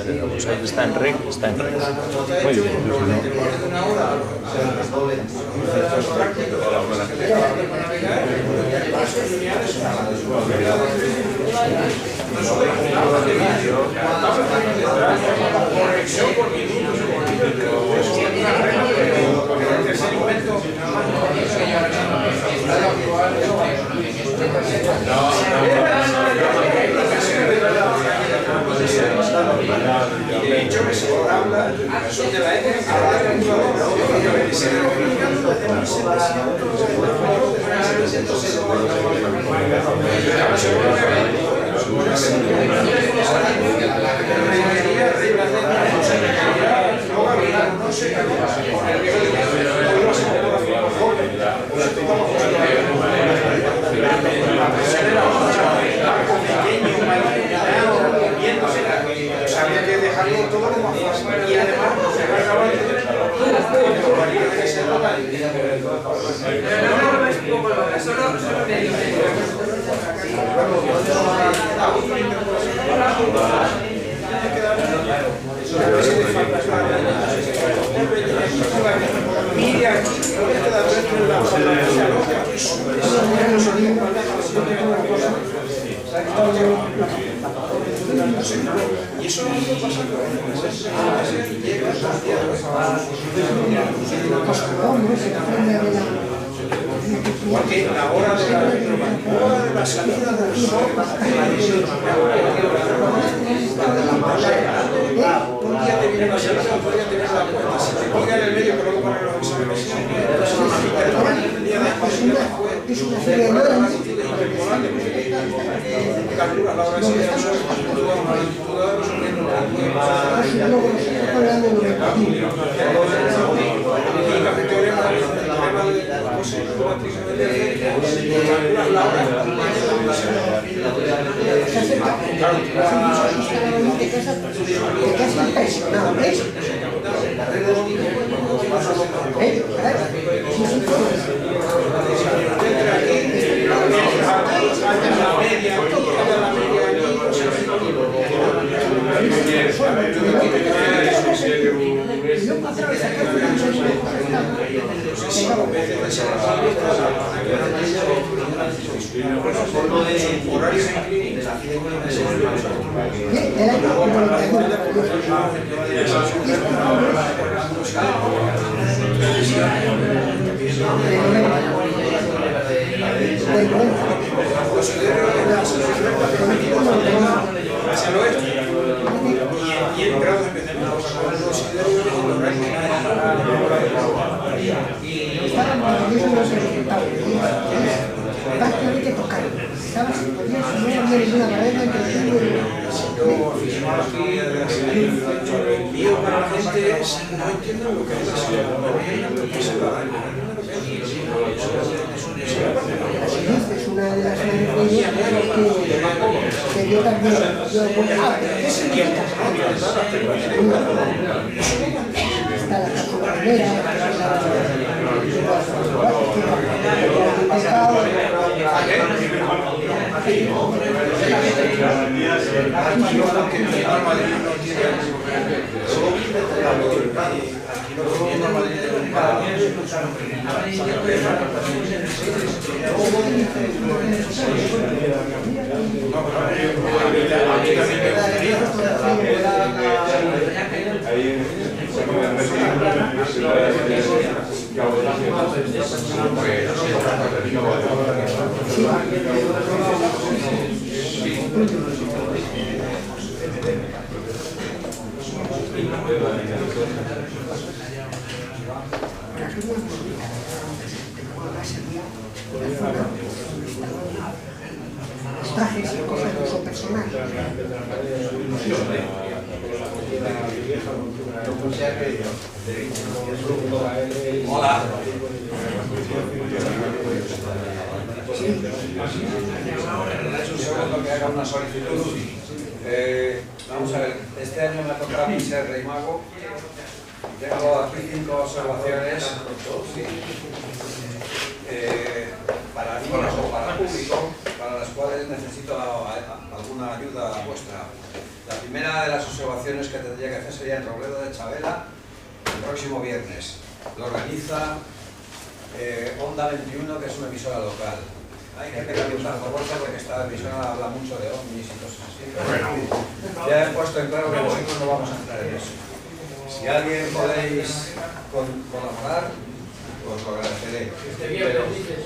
Pues ahí está en rec, está en rec. Muy bien. De hecho, que se habla de la época había que dejarlo todo como fácil y además se va a acabar y eso no pasa porque la hora de la salida del sol un día te viene la salida, otro día te viene la puerta. Si te colga en el medio, pero luego ponen los exámenes, el día después es una serie de normas que calcula la hora de salida del sol, hacia el oeste y en grados empezamos a ver los sideros prácticamente tocar. Estaba sin poder, no había ninguna barrera entre el cielo el lío para la gente es no entienden lo que es la ciudad, no entienden lo que es la es una de las leyes que yo también ¿qué significa? Está la cacobanera, trajes y cosas de uso personal. Hola. Es un segundo que haga una solicitud. Vamos a ver, este año me ha tocado a mí ser Rey Mago. Tengo aquí 5 observaciones para niños o para público, para las cuales necesito alguna ayuda vuestra. La primera de las observaciones que tendría que hacer sería en Robledo de Chavela el próximo viernes. Lo organiza Onda 21, que es una emisora local. Hay que pegarle un tanto porque esta emisora habla mucho de ovnis y cosas así. Pero ya he puesto en claro que nosotros no vamos a entrar en eso. Si alguien podéis colaborar, os lo agradeceré.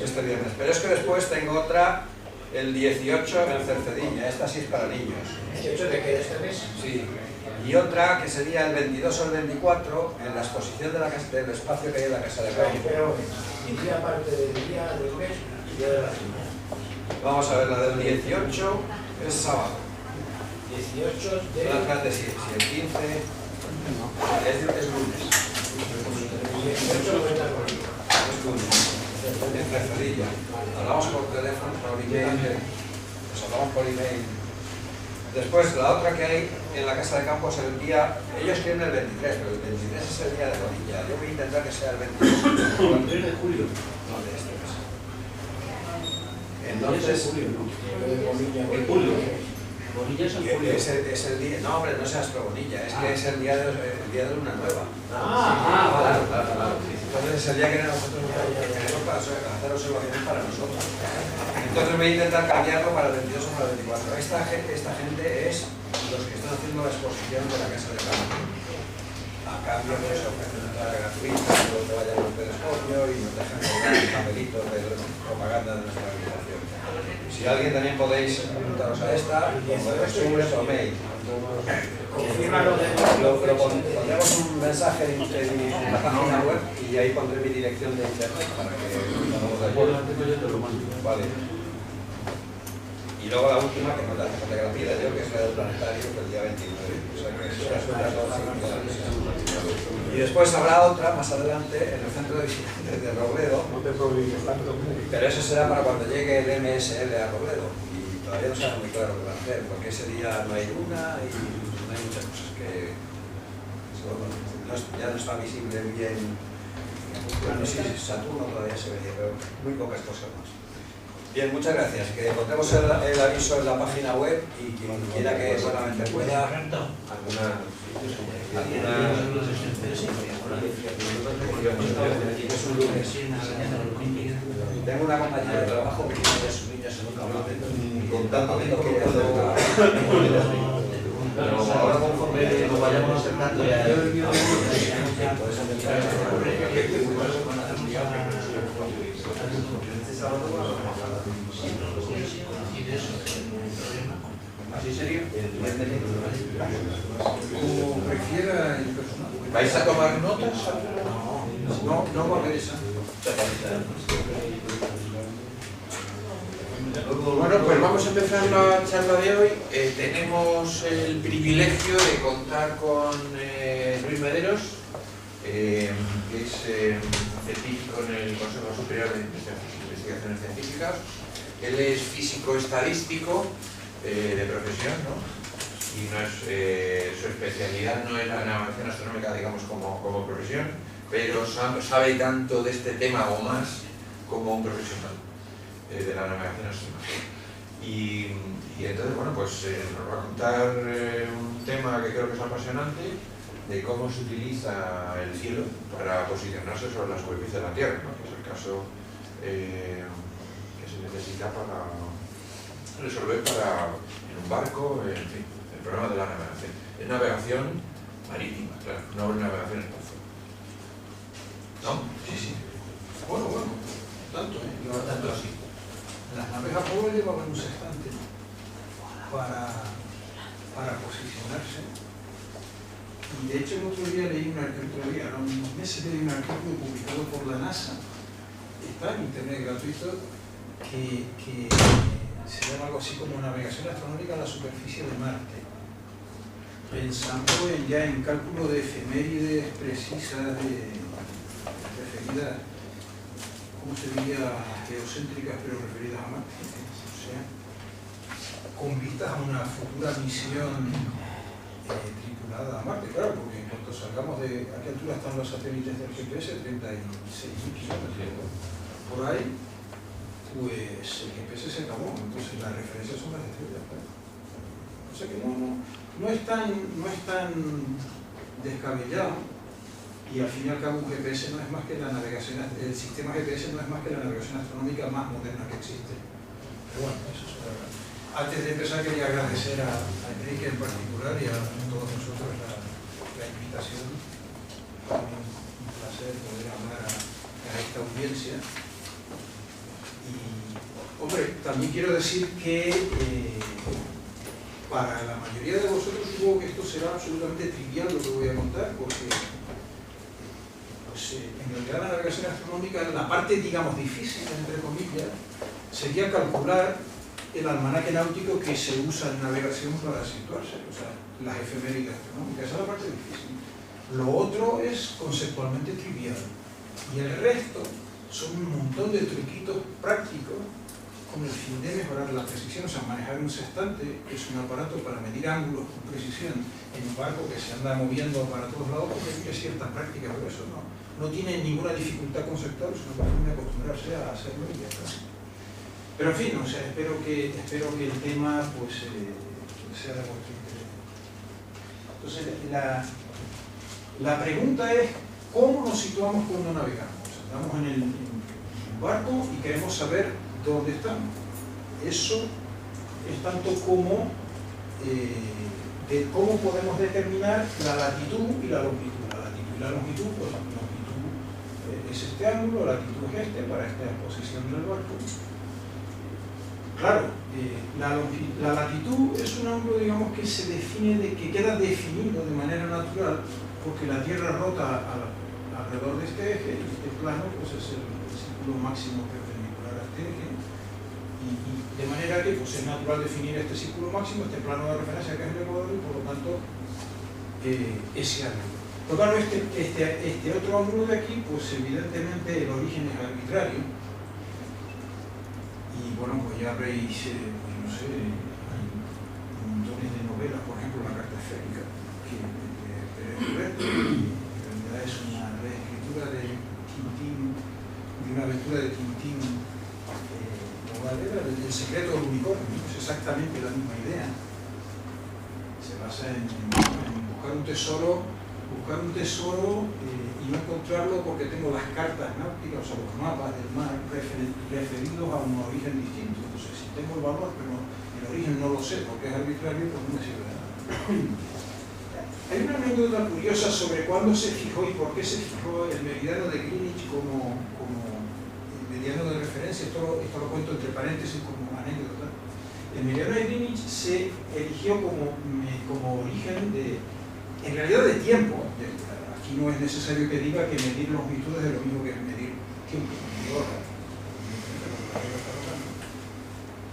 Este viernes. Pero es que después tengo otra el 18 en Cercedilla. Esta sí es para niños. ¿18 de qué? ¿Este mes? Sí. Y otra que sería el 22 o el 24 en la exposición de del espacio que hay en la Casa de Campo. Pero iría parte del día del mes y día de la semana. Vamos a ver, la del 18 es sábado. 18 de... Fíjate si el 15 es lunes. 18 cuenta conmigo. Es lunes. En Cercedilla. Hablamos por teléfono, por email. Nos hablamos por email. Después, la otra que hay en la Casa de Campo es el día... Ellos quieren el 23, pero el 23 es el día de Bonilla. Yo voy a intentar que sea el 22. El 3 de julio. No, de este mes. Entonces... En julio. Bonilla es en julio. Es el día... No, hombre, no seas Bonilla. Es que es el día de Luna Nueva. Claro. Entonces es el día que nosotros queremos para hacer observaciones para nosotros. Entonces voy a intentar cambiarlo para el 22 o para el 24. Esta gente es los que están haciendo la exposición de la Casa de Campo. A cambio de eso ofrecen entrada gratuita, luego te vayan al telescopio y nos dejan colgar papelitos de propaganda de nuestra organización. Si alguien también podéis apuntaros a esta, resumen o mail. Pondremos un mensaje en la página web y ahí pondré mi dirección de internet para que nos pongamos de acuerdo. Vale. Y luego la última, que no te hace falta que la pida yo, que es la del planetario, que el día 29. O sea que eso es una cosa. Y después habrá otra más adelante en el centro de visitantes de Robledo. Pero eso será para cuando llegue el MSL a Robledo. Y todavía no sabe muy claro qué va a hacer, porque ese día no hay luna y no hay muchas cosas que ya no está visible bien. Bueno, sí, Saturno todavía se veía, pero muy pocas cosas más. Bien, muchas gracias. Que pondremos el aviso en la página web y quien quiera que solamente pueda es un lunes. Tengo una compañera de trabajo que tiene sus niños en un campamento. Contando que Pero ahora conforme nos vayamos acercando ya... ¿Así sería? Como prefiera el personal. ¿Vais a tomar notas? No va a haber esa. Bueno, pues vamos a empezar la charla de hoy. Tenemos el privilegio de contar con Luis Mederos, que es científico en el Consejo Superior de Investigaciones Científicas. Él es físico estadístico de profesión, ¿no? Y no es, su especialidad no es la navegación astronómica, digamos, como profesión, pero sabe tanto de este tema o más como un profesional de la navegación astronómica. Y entonces, bueno, pues nos va a contar un tema que creo que es apasionante, de cómo se utiliza el cielo para posicionarse sobre la superficie de la Tierra, ¿no? Que es el caso que se necesita para resolver en un barco, en fin, el problema de la navegación. Es navegación marítima, claro, no es navegación espacial. ¿No? Sí. Bueno, tanto, ¿eh? No tanto así. Las naves a prueba llevaban un sextante para posicionarse. Y de hecho el otro día leí unos meses leí un artículo publicado por la NASA, está en internet gratuito, que se llama algo así como navegación astronómica a la superficie de Marte, pensando ya en cálculo de efemérides precisas referidas, ¿cómo se diría? Geocéntricas, pero referidas a Marte, o sea, con vistas a una futura misión tripulada a Marte, claro, porque en cuanto salgamos de... ¿A qué altura están los satélites del GPS? 36.000 kilómetros por ahí, pues el GPS se acabó, entonces las referencias son las estrellas, claro. O sea que no es tan descabellado, y al fin y al cabo un GPS no es más que la navegación, el sistema GPS no es más que la navegación astronómica más moderna que existe. Pero bueno, eso es verdad. Antes de empezar quería agradecer a Enrique en particular y a todos nosotros la invitación. Para mí es un placer poder hablar a esta audiencia. Y, hombre, también quiero decir que para la mayoría de vosotros supongo que esto será absolutamente trivial lo que voy a contar, porque pues, en realidad la navegación astronómica, la parte, digamos, difícil, entre comillas, sería calcular el almanaque náutico que se usa en navegación para situarse, o sea, las efemérides astronómicas. Esa es la parte difícil. Lo otro es conceptualmente trivial. Y el resto son un montón de truquitos prácticos con el fin de mejorar la precisión. O sea, manejar un sextante, que es un aparato para medir ángulos con precisión en un barco que se anda moviendo para todos lados, porque tiene cierta práctica, pero eso no tiene ninguna dificultad conceptual, sino que tiene que acostumbrarse a hacerlo y ya está. Pero en fin, o sea, espero que el tema pues, sea de vuestro interés. Entonces, la pregunta es, ¿cómo nos situamos cuando navegamos? O sea, estamos en un barco y queremos saber dónde estamos. Eso es tanto como de cómo podemos determinar la latitud y la longitud. La latitud y la longitud, pues la longitud es este ángulo, la latitud es este, para esta posición del barco. Claro, la latitud es un ángulo, digamos, que se define, que queda definido de manera natural, porque la Tierra rota alrededor de este eje, y este plano pues es el círculo máximo perpendicular a este eje, y de manera que pues, es natural definir este círculo máximo, este plano de referencia que es el ecuador, y por lo tanto ese ángulo. Pero claro, este otro ángulo de aquí, pues evidentemente el origen es arbitrario. Y bueno, pues ya veis, pues no sé, hay montones de novelas, por ejemplo, La Carta Esférica, que Pérez Reverte, en realidad es una reescritura de Tintín, de una aventura de Tintín, El secreto del unicornio, es exactamente la misma idea. Se basa en buscar un tesoro y no encontrarlo porque tengo las cartas náuticas o los mapas del mar referidos a un origen distinto. Entonces, si tengo el valor, pero el origen no lo sé porque es arbitrario, pues no me sirve de nada. Hay una anécdota curiosa sobre cuándo se fijó y por qué se fijó el meridiano de Greenwich como meridiano de referencia. Esto lo cuento entre paréntesis como anécdota. El meridiano de Greenwich se eligió como origen en realidad de tiempo. Aquí no es necesario que diga que medir longitudes es lo mismo que medir tiempo, medir horas.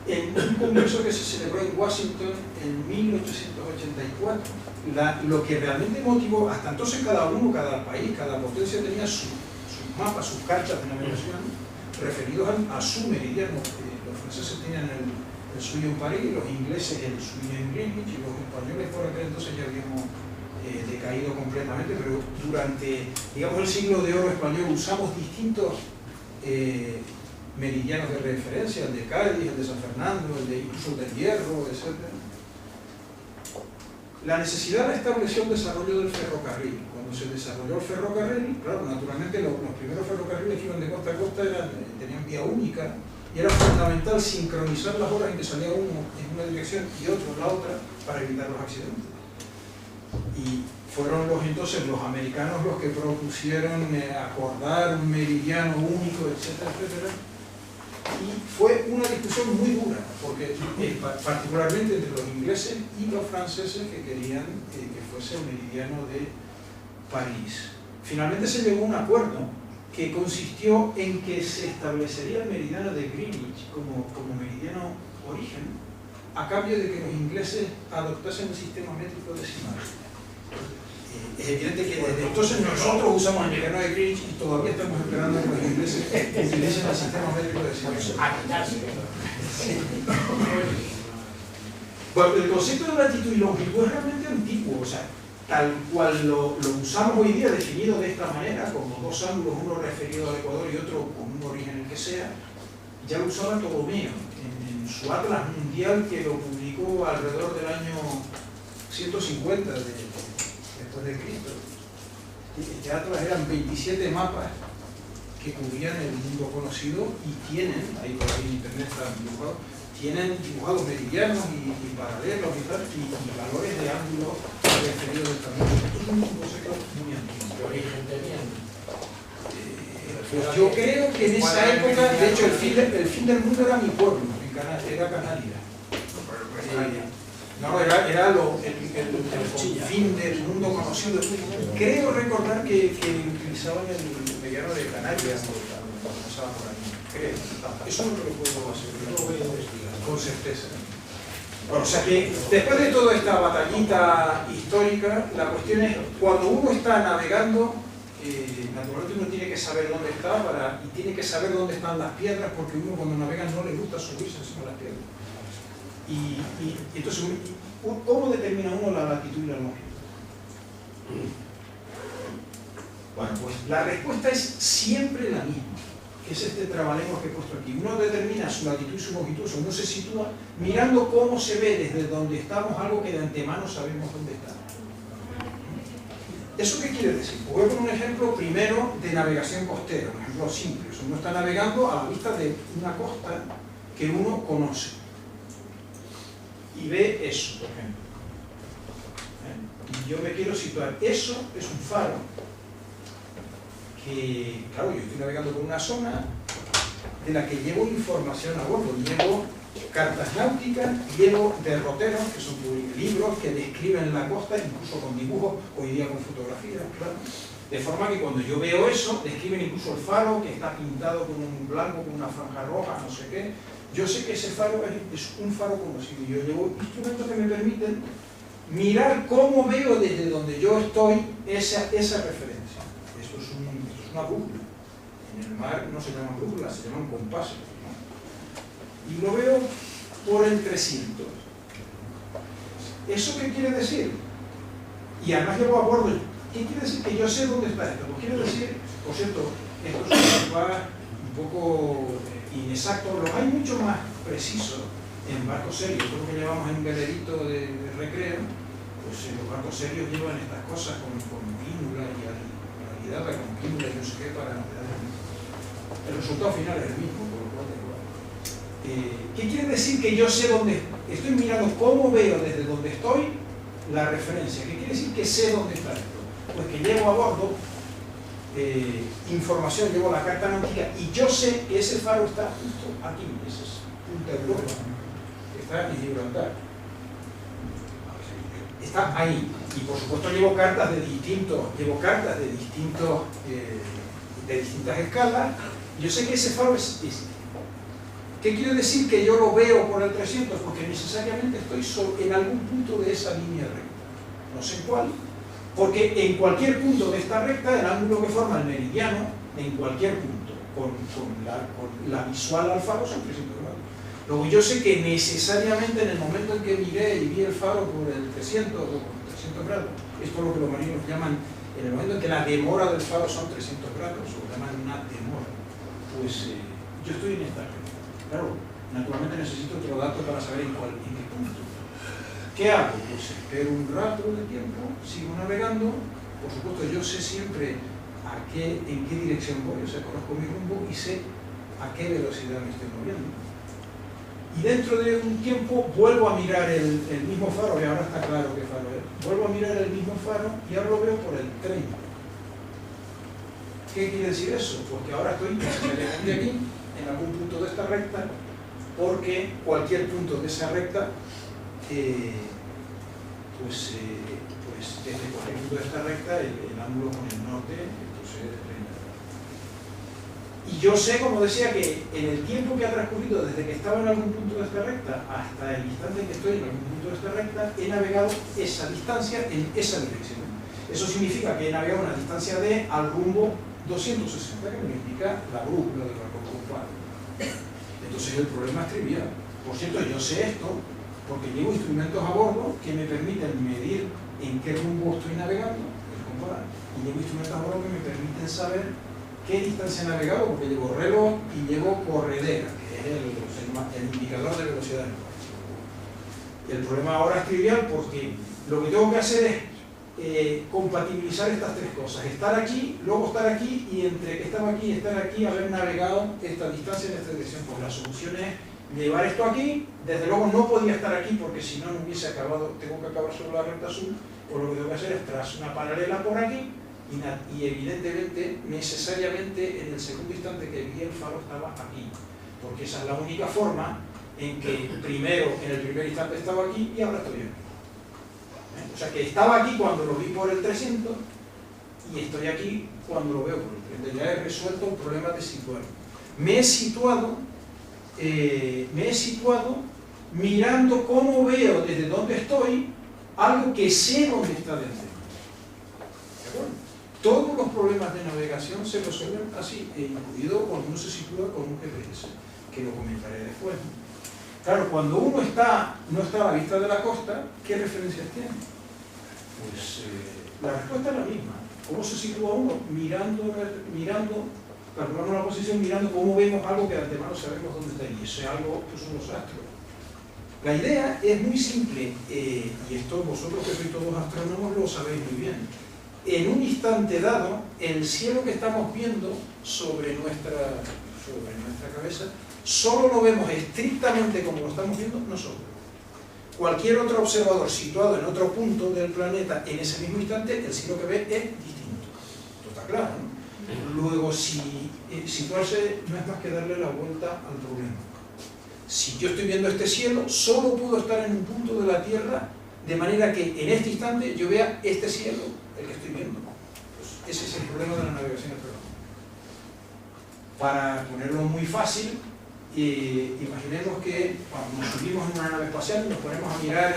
En un congreso que se celebró en Washington en 1884, lo que realmente motivó, hasta entonces cada país, cada potencia tenía sus mapas, sus cartas de navegación referidos a su meridiano. Los franceses tenían el suyo en París, los ingleses el suyo en Greenwich, y los españoles por aquel entonces ya habíamos decaído completamente, pero durante, digamos, el siglo de oro español usamos distintos meridianos de referencia, el de Cádiz, el de San Fernando, incluso el del Hierro, etc. La necesidad la estableció el desarrollo del ferrocarril. Cuando se desarrolló el ferrocarril, claro, naturalmente los primeros ferrocarriles que iban de costa a costa tenían vía única, y era fundamental sincronizar las horas en que salía uno en una dirección y otro en la otra para evitar los accidentes. Y fueron entonces los americanos los que propusieron acordar un meridiano único, etcétera, etcétera. Y fue una discusión muy dura, porque particularmente entre los ingleses y los franceses que querían que fuese el meridiano de París. Finalmente se llegó a un acuerdo que consistió en que se establecería el meridiano de Greenwich como meridiano origen, a cambio de que los ingleses adoptasen el sistema métrico decimal. Es evidente que desde entonces nosotros usamos el meridiano de Greenwich y todavía estamos esperando que los ingleses utilicen el sistema métrico decimal. Bueno, el concepto de latitud y longitud es realmente antiguo, o sea, tal cual lo usamos hoy día, definido de esta manera, como dos ángulos, uno referido al ecuador y otro con un origen el que sea, ya lo usaba Ptolomeo en su Atlas Mundial, que lo publicó publicó alrededor del año 150 después de Cristo. Este atlas eran 27 mapas que cubrían el mundo conocido y tienen, ahí por ahí en internet están dibujados, tienen dibujados meridianos y paralelos y tal, y valores de ángulo referidos del camino. Esto es un concepto muy antiguo. ¿Qué origen tenían? Yo creo que en esa época, de hecho, el fin del mundo era mi pueblo, era Canarias. No, era el fin del mundo conocido. Creo recordar que utilizaban el mediano de Canarias cuando pasaban por ahí. Creo. Eso no lo puedo asegurar, no lo voy a investigar con certeza. Bueno, o sea que después de toda esta batallita histórica, la cuestión es, cuando uno está navegando, naturalmente uno tiene que saber dónde está y tiene que saber dónde están las piedras, porque uno cuando navega no le gusta subirse encima de las piedras. Y entonces, ¿cómo determina uno la latitud y la longitud? Bueno, pues la respuesta es siempre la misma, que es este trabalengua que he puesto aquí. Uno determina su latitud y su longitud, uno se sitúa mirando cómo se ve desde donde estamos algo que de antemano sabemos dónde está. ¿Eso qué quiere decir? Pues voy a poner un ejemplo primero de navegación costera, un ejemplo simple. Uno está navegando a la vista de una costa que uno conoce y ve eso, por ejemplo. Y yo me quiero situar. Eso es un faro que, claro, yo estoy navegando por una zona de la que llevo información a bordo. Llevo cartas náuticas, llevo derroteros, que son libros que describen la costa, incluso con dibujos, hoy día con fotografías, claro. De forma que cuando yo veo eso, describen incluso el faro, que está pintado con un blanco, con una franja roja, no sé qué. Yo sé que ese faro es un faro conocido. Yo llevo instrumentos que me permiten mirar cómo veo desde donde yo estoy esa referencia. Esto es una brújula. En el mar no se llaman brújulas, se llaman compases, ¿no? Y lo veo por el 300. ¿Eso qué quiere decir? Y además llevo a bordo. ¿Qué quiere decir? Que yo sé dónde está esto. Pues quiere decir, por cierto, esto es un poco inexacto, los hay mucho más precisos en barcos serios. Todo lo que llevamos en un velerito de recreo, pues los barcos serios llevan estas cosas con pínula y realidad, con pínula y no sé qué para el resultado final es el mismo, por lo cual es igual. ¿Qué quiere decir? Que yo sé dónde estoy mirando, cómo veo desde donde estoy la referencia. ¿Qué quiere decir que sé dónde está esto? Pues que llevo a bordo información, llevo la carta náutica y yo sé que ese faro está justo aquí, ese es Punta Europa, que está en Gibraltar. Está ahí. Y por supuesto llevo cartas de distintas escalas. Yo sé que ese faro es este. ¿Qué quiere decir que yo lo veo por el 300? Porque necesariamente estoy en algún punto de esa línea recta. No sé cuál. Porque en cualquier punto de esta recta, el ángulo que forma el meridiano, en cualquier punto, con la visual al faro son 300 grados. Luego yo sé que necesariamente en el momento en que miré y vi el faro por el 300 o por 300 grados, es por lo que los marinos llaman, en el momento en que la demora del faro son 300 grados, o llaman una demora, pues yo estoy en esta recta. Claro, naturalmente necesito otro dato para saber en qué punto. ¿Qué hago? Pues espero un rato de tiempo, sigo navegando, por supuesto yo sé siempre en qué dirección voy, o sea, conozco mi rumbo y sé a qué velocidad me estoy moviendo. Y dentro de un tiempo vuelvo a mirar el mismo faro, y ahora está claro qué faro es, vuelvo a mirar el mismo faro y ahora lo veo por el 30. ¿Qué quiere decir eso? Porque ahora estoy necesariamente aquí, en algún punto de esta recta, porque cualquier punto de esa recta pues desde cualquier punto de esta recta el ángulo con el norte procede de 30 grados. Y yo sé, como decía, que en el tiempo que ha transcurrido desde que estaba en algún punto de esta recta hasta el instante en que estoy en algún punto de esta recta, he navegado esa distancia en esa dirección. Eso significa que he navegado una distancia D al rumbo 260, que me indica la brújula del barco ocupado. Entonces el problema es trivial. Por cierto, yo sé esto porque llevo instrumentos a bordo que me permiten medir en qué rumbo estoy navegando, y llevo instrumentos a bordo que me permiten saber qué distancia he navegado, porque llevo reloj y llevo corredera, que es el indicador de velocidad del barco. El problema ahora es trivial porque lo que tengo que hacer es compatibilizar estas tres cosas: estar aquí, luego estar aquí, y entre que estaba aquí y estar aquí haber navegado esta distancia en esta dirección. Pues la solución es llevar esto aquí. Desde luego no podía estar aquí porque si no, no hubiese acabado, tengo que acabar sobre la recta azul, o lo que tengo que hacer es trazar una paralela por aquí, y evidentemente, necesariamente, en el segundo instante que vi el faro estaba aquí, porque esa es la única forma en que primero, en el primer instante estaba aquí y ahora estoy aquí. O sea que estaba aquí cuando lo vi por el 300 y estoy aquí cuando lo veo por el 30. Ya he resuelto un problema de situar. Me he situado mirando cómo veo desde donde estoy algo que sé dónde está de antemano. ¿De acuerdo? Todos los problemas de navegación se resuelven así, incluido cuando uno se sitúa con un GPS, que lo comentaré después. Claro, cuando uno no está a la vista de la costa, ¿qué referencias tiene? Pues la respuesta es la misma. ¿Cómo se sitúa uno? Calculando la posición, mirando cómo vemos algo que de antemano sabemos dónde está. Y ese algo pues son los astros. La idea es muy simple, y esto vosotros que sois todos astrónomos lo sabéis muy bien. En un instante dado, el cielo que estamos viendo sobre nuestra cabeza, solo lo vemos estrictamente como lo estamos viendo nosotros. Cualquier otro observador situado en otro punto del planeta en ese mismo instante, el cielo que ve es distinto. Esto está claro, ¿no? Luego, situarse no es más que darle la vuelta al problema. Si yo estoy viendo este cielo, solo puedo estar en un punto de la Tierra, de manera que en este instante yo vea este cielo, el que estoy viendo. Pues ese es el problema de la navegación astronómica. Para ponerlo muy fácil, imaginemos que cuando nos subimos en una nave espacial y nos ponemos a mirar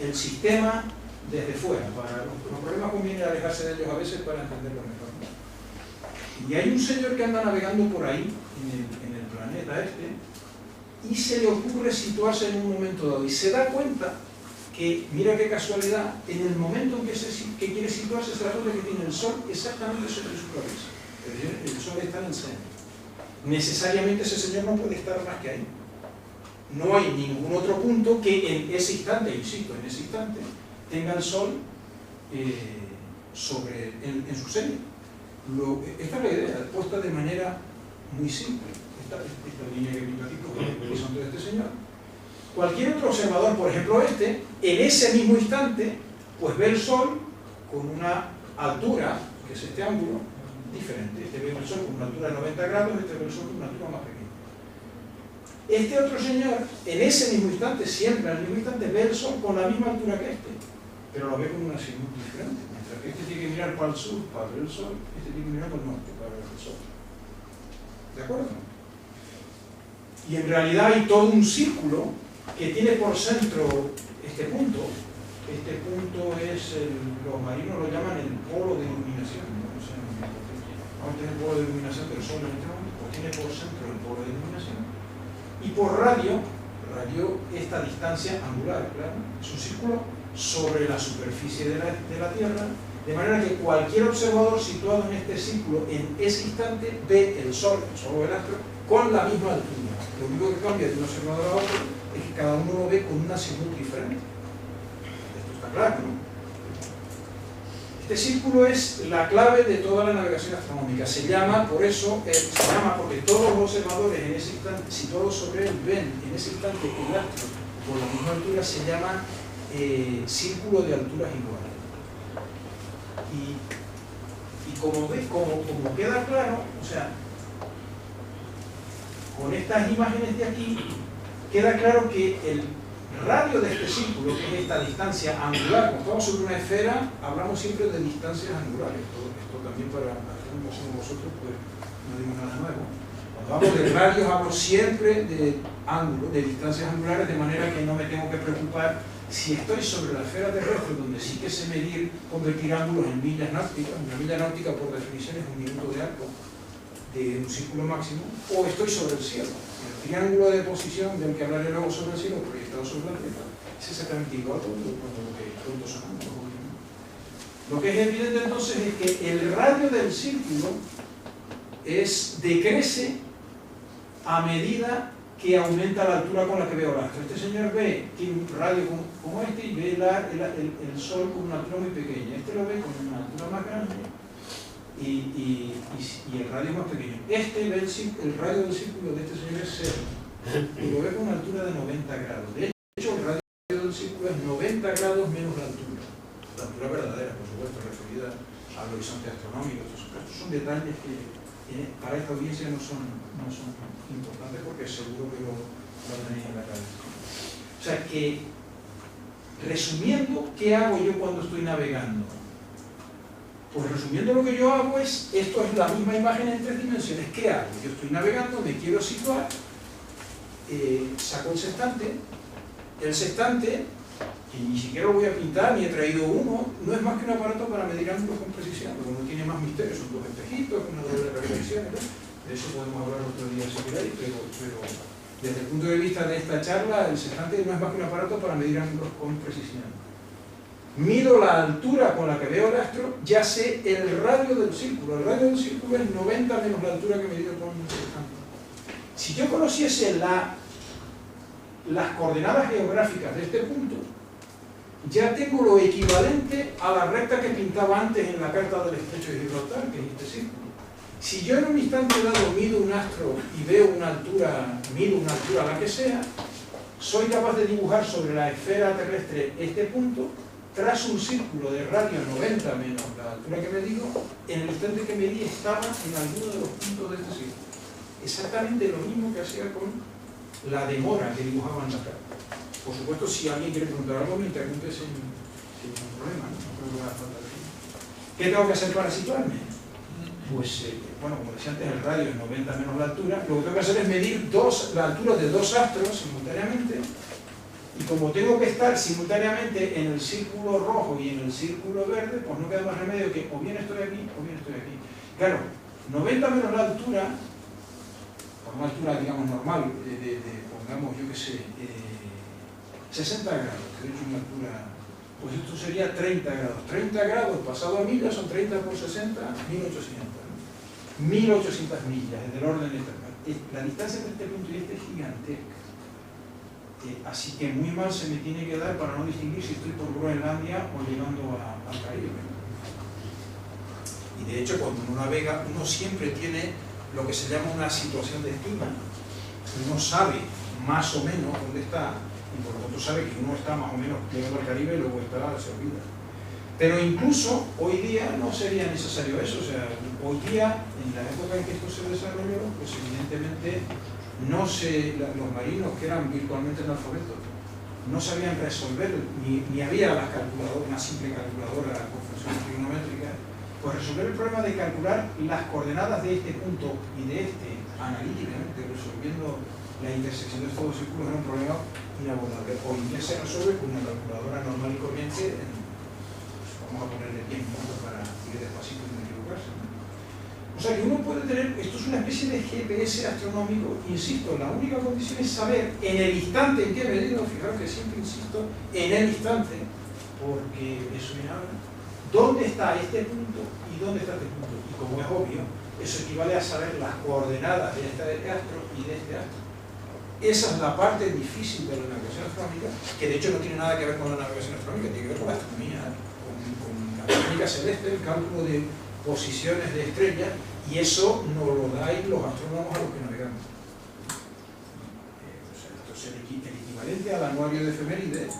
el sistema desde fuera. Para los problemas conviene alejarse de ellos a veces para entenderlo mejor. Y hay un señor que anda navegando por ahí, en el planeta este, y se le ocurre situarse en un momento dado, y se da cuenta que, mira qué casualidad, en el momento en que quiere situarse se da cuenta que tiene el Sol exactamente sobre su cabeza. Es decir, el Sol está en el centro. Necesariamente ese señor no puede estar más que ahí. No hay ningún otro punto que en ese instante, insisto, en ese instante, tenga el Sol en su centro. Esta es la idea, puesta de manera muy simple. Esta línea que pinta aquí, que son de este señor. Cualquier otro observador, por ejemplo este, en ese mismo instante, pues ve el Sol con una altura, que es este ángulo, diferente. Este ve el Sol con una altura de 90 grados, este ve el Sol con una altura más pequeña. Este otro señor, en ese mismo instante, siempre al mismo instante, ve el Sol con la misma altura que este, pero lo ve con una azimuth diferente. Mientras que este tiene que mirar para el sur para ver el Sol, este tiene que mirar para el norte para ver el Sol. ¿De acuerdo? Y en realidad hay todo un círculo que tiene por centro este punto. Este punto es, los marinos lo llaman el polo de iluminación. No sé, no tiene el polo de iluminación del Sol en este momento, pues tiene por centro el polo de iluminación. Y por radio esta distancia angular, claro, es un círculo sobre la superficie de la Tierra, de manera que cualquier observador situado en este círculo en ese instante ve el Sol o el astro con la misma altura. Lo único que cambia de un observador a otro es que cada uno lo ve con una azimuth diferente. Esto está claro, ¿no? Este círculo es la clave de toda la navegación astronómica. Se llama, por eso, porque todos los observadores en ese instante, situados sobre él, ven en ese instante el astro por la misma altura, se llama círculo de alturas iguales. Y como queda claro, o sea, con estas imágenes de aquí, queda claro que el radio de este círculo, que es esta distancia angular, cuando estamos sobre una esfera, hablamos siempre de distancias angulares. Esto también para astrónomos como vosotros, pues no digo nada nuevo. Cuando hablo de radios, hablo siempre de ángulos, de distancias angulares, de manera que no me tengo que preocupar si estoy sobre la esfera terrestre, donde sí que sé convertir ángulos en millas náuticas. Una milla náutica, por definición, es un minuto de arco de un círculo máximo, o estoy sobre el cielo. El triángulo de posición del que hablaré luego sobre el cielo, proyectado sobre la Tierra, es exactamente igual a todo lo que pronto son. Lo que es evidente entonces es que el radio del círculo decrece a medida que aumenta la altura con la que veo el astro. Este señor tiene un radio como este y ve el Sol con una altura muy pequeña. Este lo ve con una altura más grande y el radio más pequeño. Este ve el radio del círculo de este señor es 0 y lo ve con una altura de 90 grados. De hecho, el radio del círculo es 90 grados menos la altura verdadera, por supuesto, referida al horizonte astronómico. Estos son detalles que para esta audiencia no son importantes porque seguro que lo tenéis en la cabeza. O sea que, resumiendo, ¿qué hago yo cuando estoy navegando? Pues resumiendo, lo que yo hago es, esto es la misma imagen en 3 dimensiones. ¿Qué hago? Yo estoy navegando, me quiero situar, saco el sextante. El sextante, que ni siquiera lo voy a pintar, ni he traído uno, no es más que un aparato para medir ángulos con precisión, porque no tiene más misterio, son 2 espejitos, una doble reflexión, ¿no? De eso podemos hablar otro día si queréis, pero desde el punto de vista de esta charla, el sextante no es más que un aparato para medir ángulos con precisión. Mido la altura con la que veo el astro, ya sé el radio del círculo. El radio del círculo es 90 menos la altura que he medido con el sextante. Si yo conociese las coordenadas geográficas de este punto, ya tengo lo equivalente a la recta que pintaba antes en la carta del estrecho de Gibraltar, que es este círculo. Si yo en un instante dado mido un astro y veo una altura, la que sea, soy capaz de dibujar sobre la esfera terrestre este punto, tras un círculo de radio 90 menos la altura que me digo, en el instante que medí estaba en alguno de los puntos de este círculo. Exactamente lo mismo que hacía con la demora que dibujaba en la carta. Por supuesto, si alguien quiere preguntar algo, me interrumpe sin ningún problema, ¿no? No creo que haga falta decir. ¿Qué tengo que hacer para situarme? Pues, bueno, como decía antes, el radio es 90 menos la altura. Lo que tengo que hacer es medir la altura de 2 astros simultáneamente. Y como tengo que estar simultáneamente en el círculo rojo y en el círculo verde, pues no queda más remedio que o bien estoy aquí o bien estoy aquí. Claro, 90 menos la altura, por una altura, digamos, normal, pongamos, yo qué sé, 60 grados, que es una altura, pues esto sería 30 grados. 30 grados pasado a millas son 30 por 60, 1800. 1800 millas, desde el orden de la distancia entre este punto y este es gigantesca. Así que muy mal se me tiene que dar para no distinguir si estoy por Groenlandia o llegando al Caribe. Y de hecho, cuando uno navega, uno siempre tiene lo que se llama una situación de estima. Uno sabe más o menos dónde está, y por lo tanto sabe que uno está más o menos llegando al Caribe y luego está servida. Pero incluso hoy día no sería necesario eso. O sea, hoy día, en la época en que esto se desarrolló, pues evidentemente los marinos, que eran virtualmente analfabetos, no sabían resolver, ni había una simple calculadora con funciones trigonométricas, pues resolver el problema de calcular las coordenadas de este punto y de este analíticamente, resolviendo la intersección de estos dos círculos, era un problema inabordable. Hoy día se resuelve con una calculadora normal y corriente, vamos a ponerle 10 minutos para ir despacito y no equivocarse, ¿no? O sea que uno puede tener, esto es una especie de GPS astronómico, insisto, la única condición es saber en el instante en que he medido, fijaros que siempre insisto, en el instante, porque eso me habla, dónde está este punto y dónde está este punto. Y como es obvio, eso equivale a saber las coordenadas de este astro y de este astro. Esa es la parte difícil de la navegación astronómica, que de hecho no tiene nada que ver con la navegación astronómica, tiene que ver con la astronomía, con la mecánica celeste, el cálculo de posiciones de estrellas, y eso nos lo dais los astrónomos a los que navegamos. Entonces, el equivalente al anuario de efemérides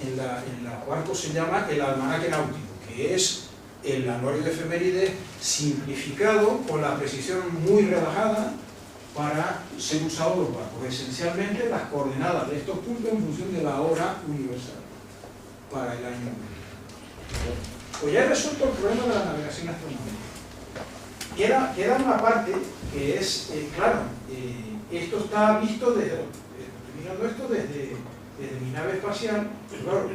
en la barco se llama el almanaque náutico, que es el anuario de efemérides simplificado con la precisión muy relajada para ser usado en los barcos. Esencialmente las coordenadas de estos puntos en función de la hora universal para el año. Pues ya he resuelto el problema de la navegación astronómica. Queda una parte que es, claro, esto está visto desde, estoy mirando esto desde mi nave espacial, pero claro,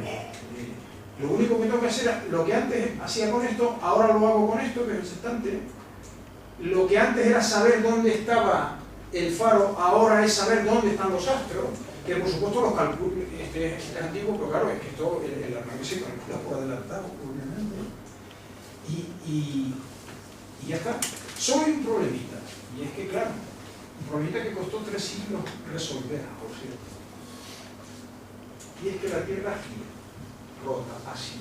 lo único que tengo que hacer, lo que antes hacía con esto, ahora lo hago con esto, que es el sextante. Lo que antes era saber dónde estaba el faro, ahora es saber dónde están los astros, que por supuesto los cálculos, este es antiguo, pero claro, es que esto, el arranque se calcula por adelantado, obviamente. Y ya está. Solo hay un problemita, y es que, claro, Un problemita que costó 3 siglos resolver, por cierto. Y es que la Tierra gira, rota, así.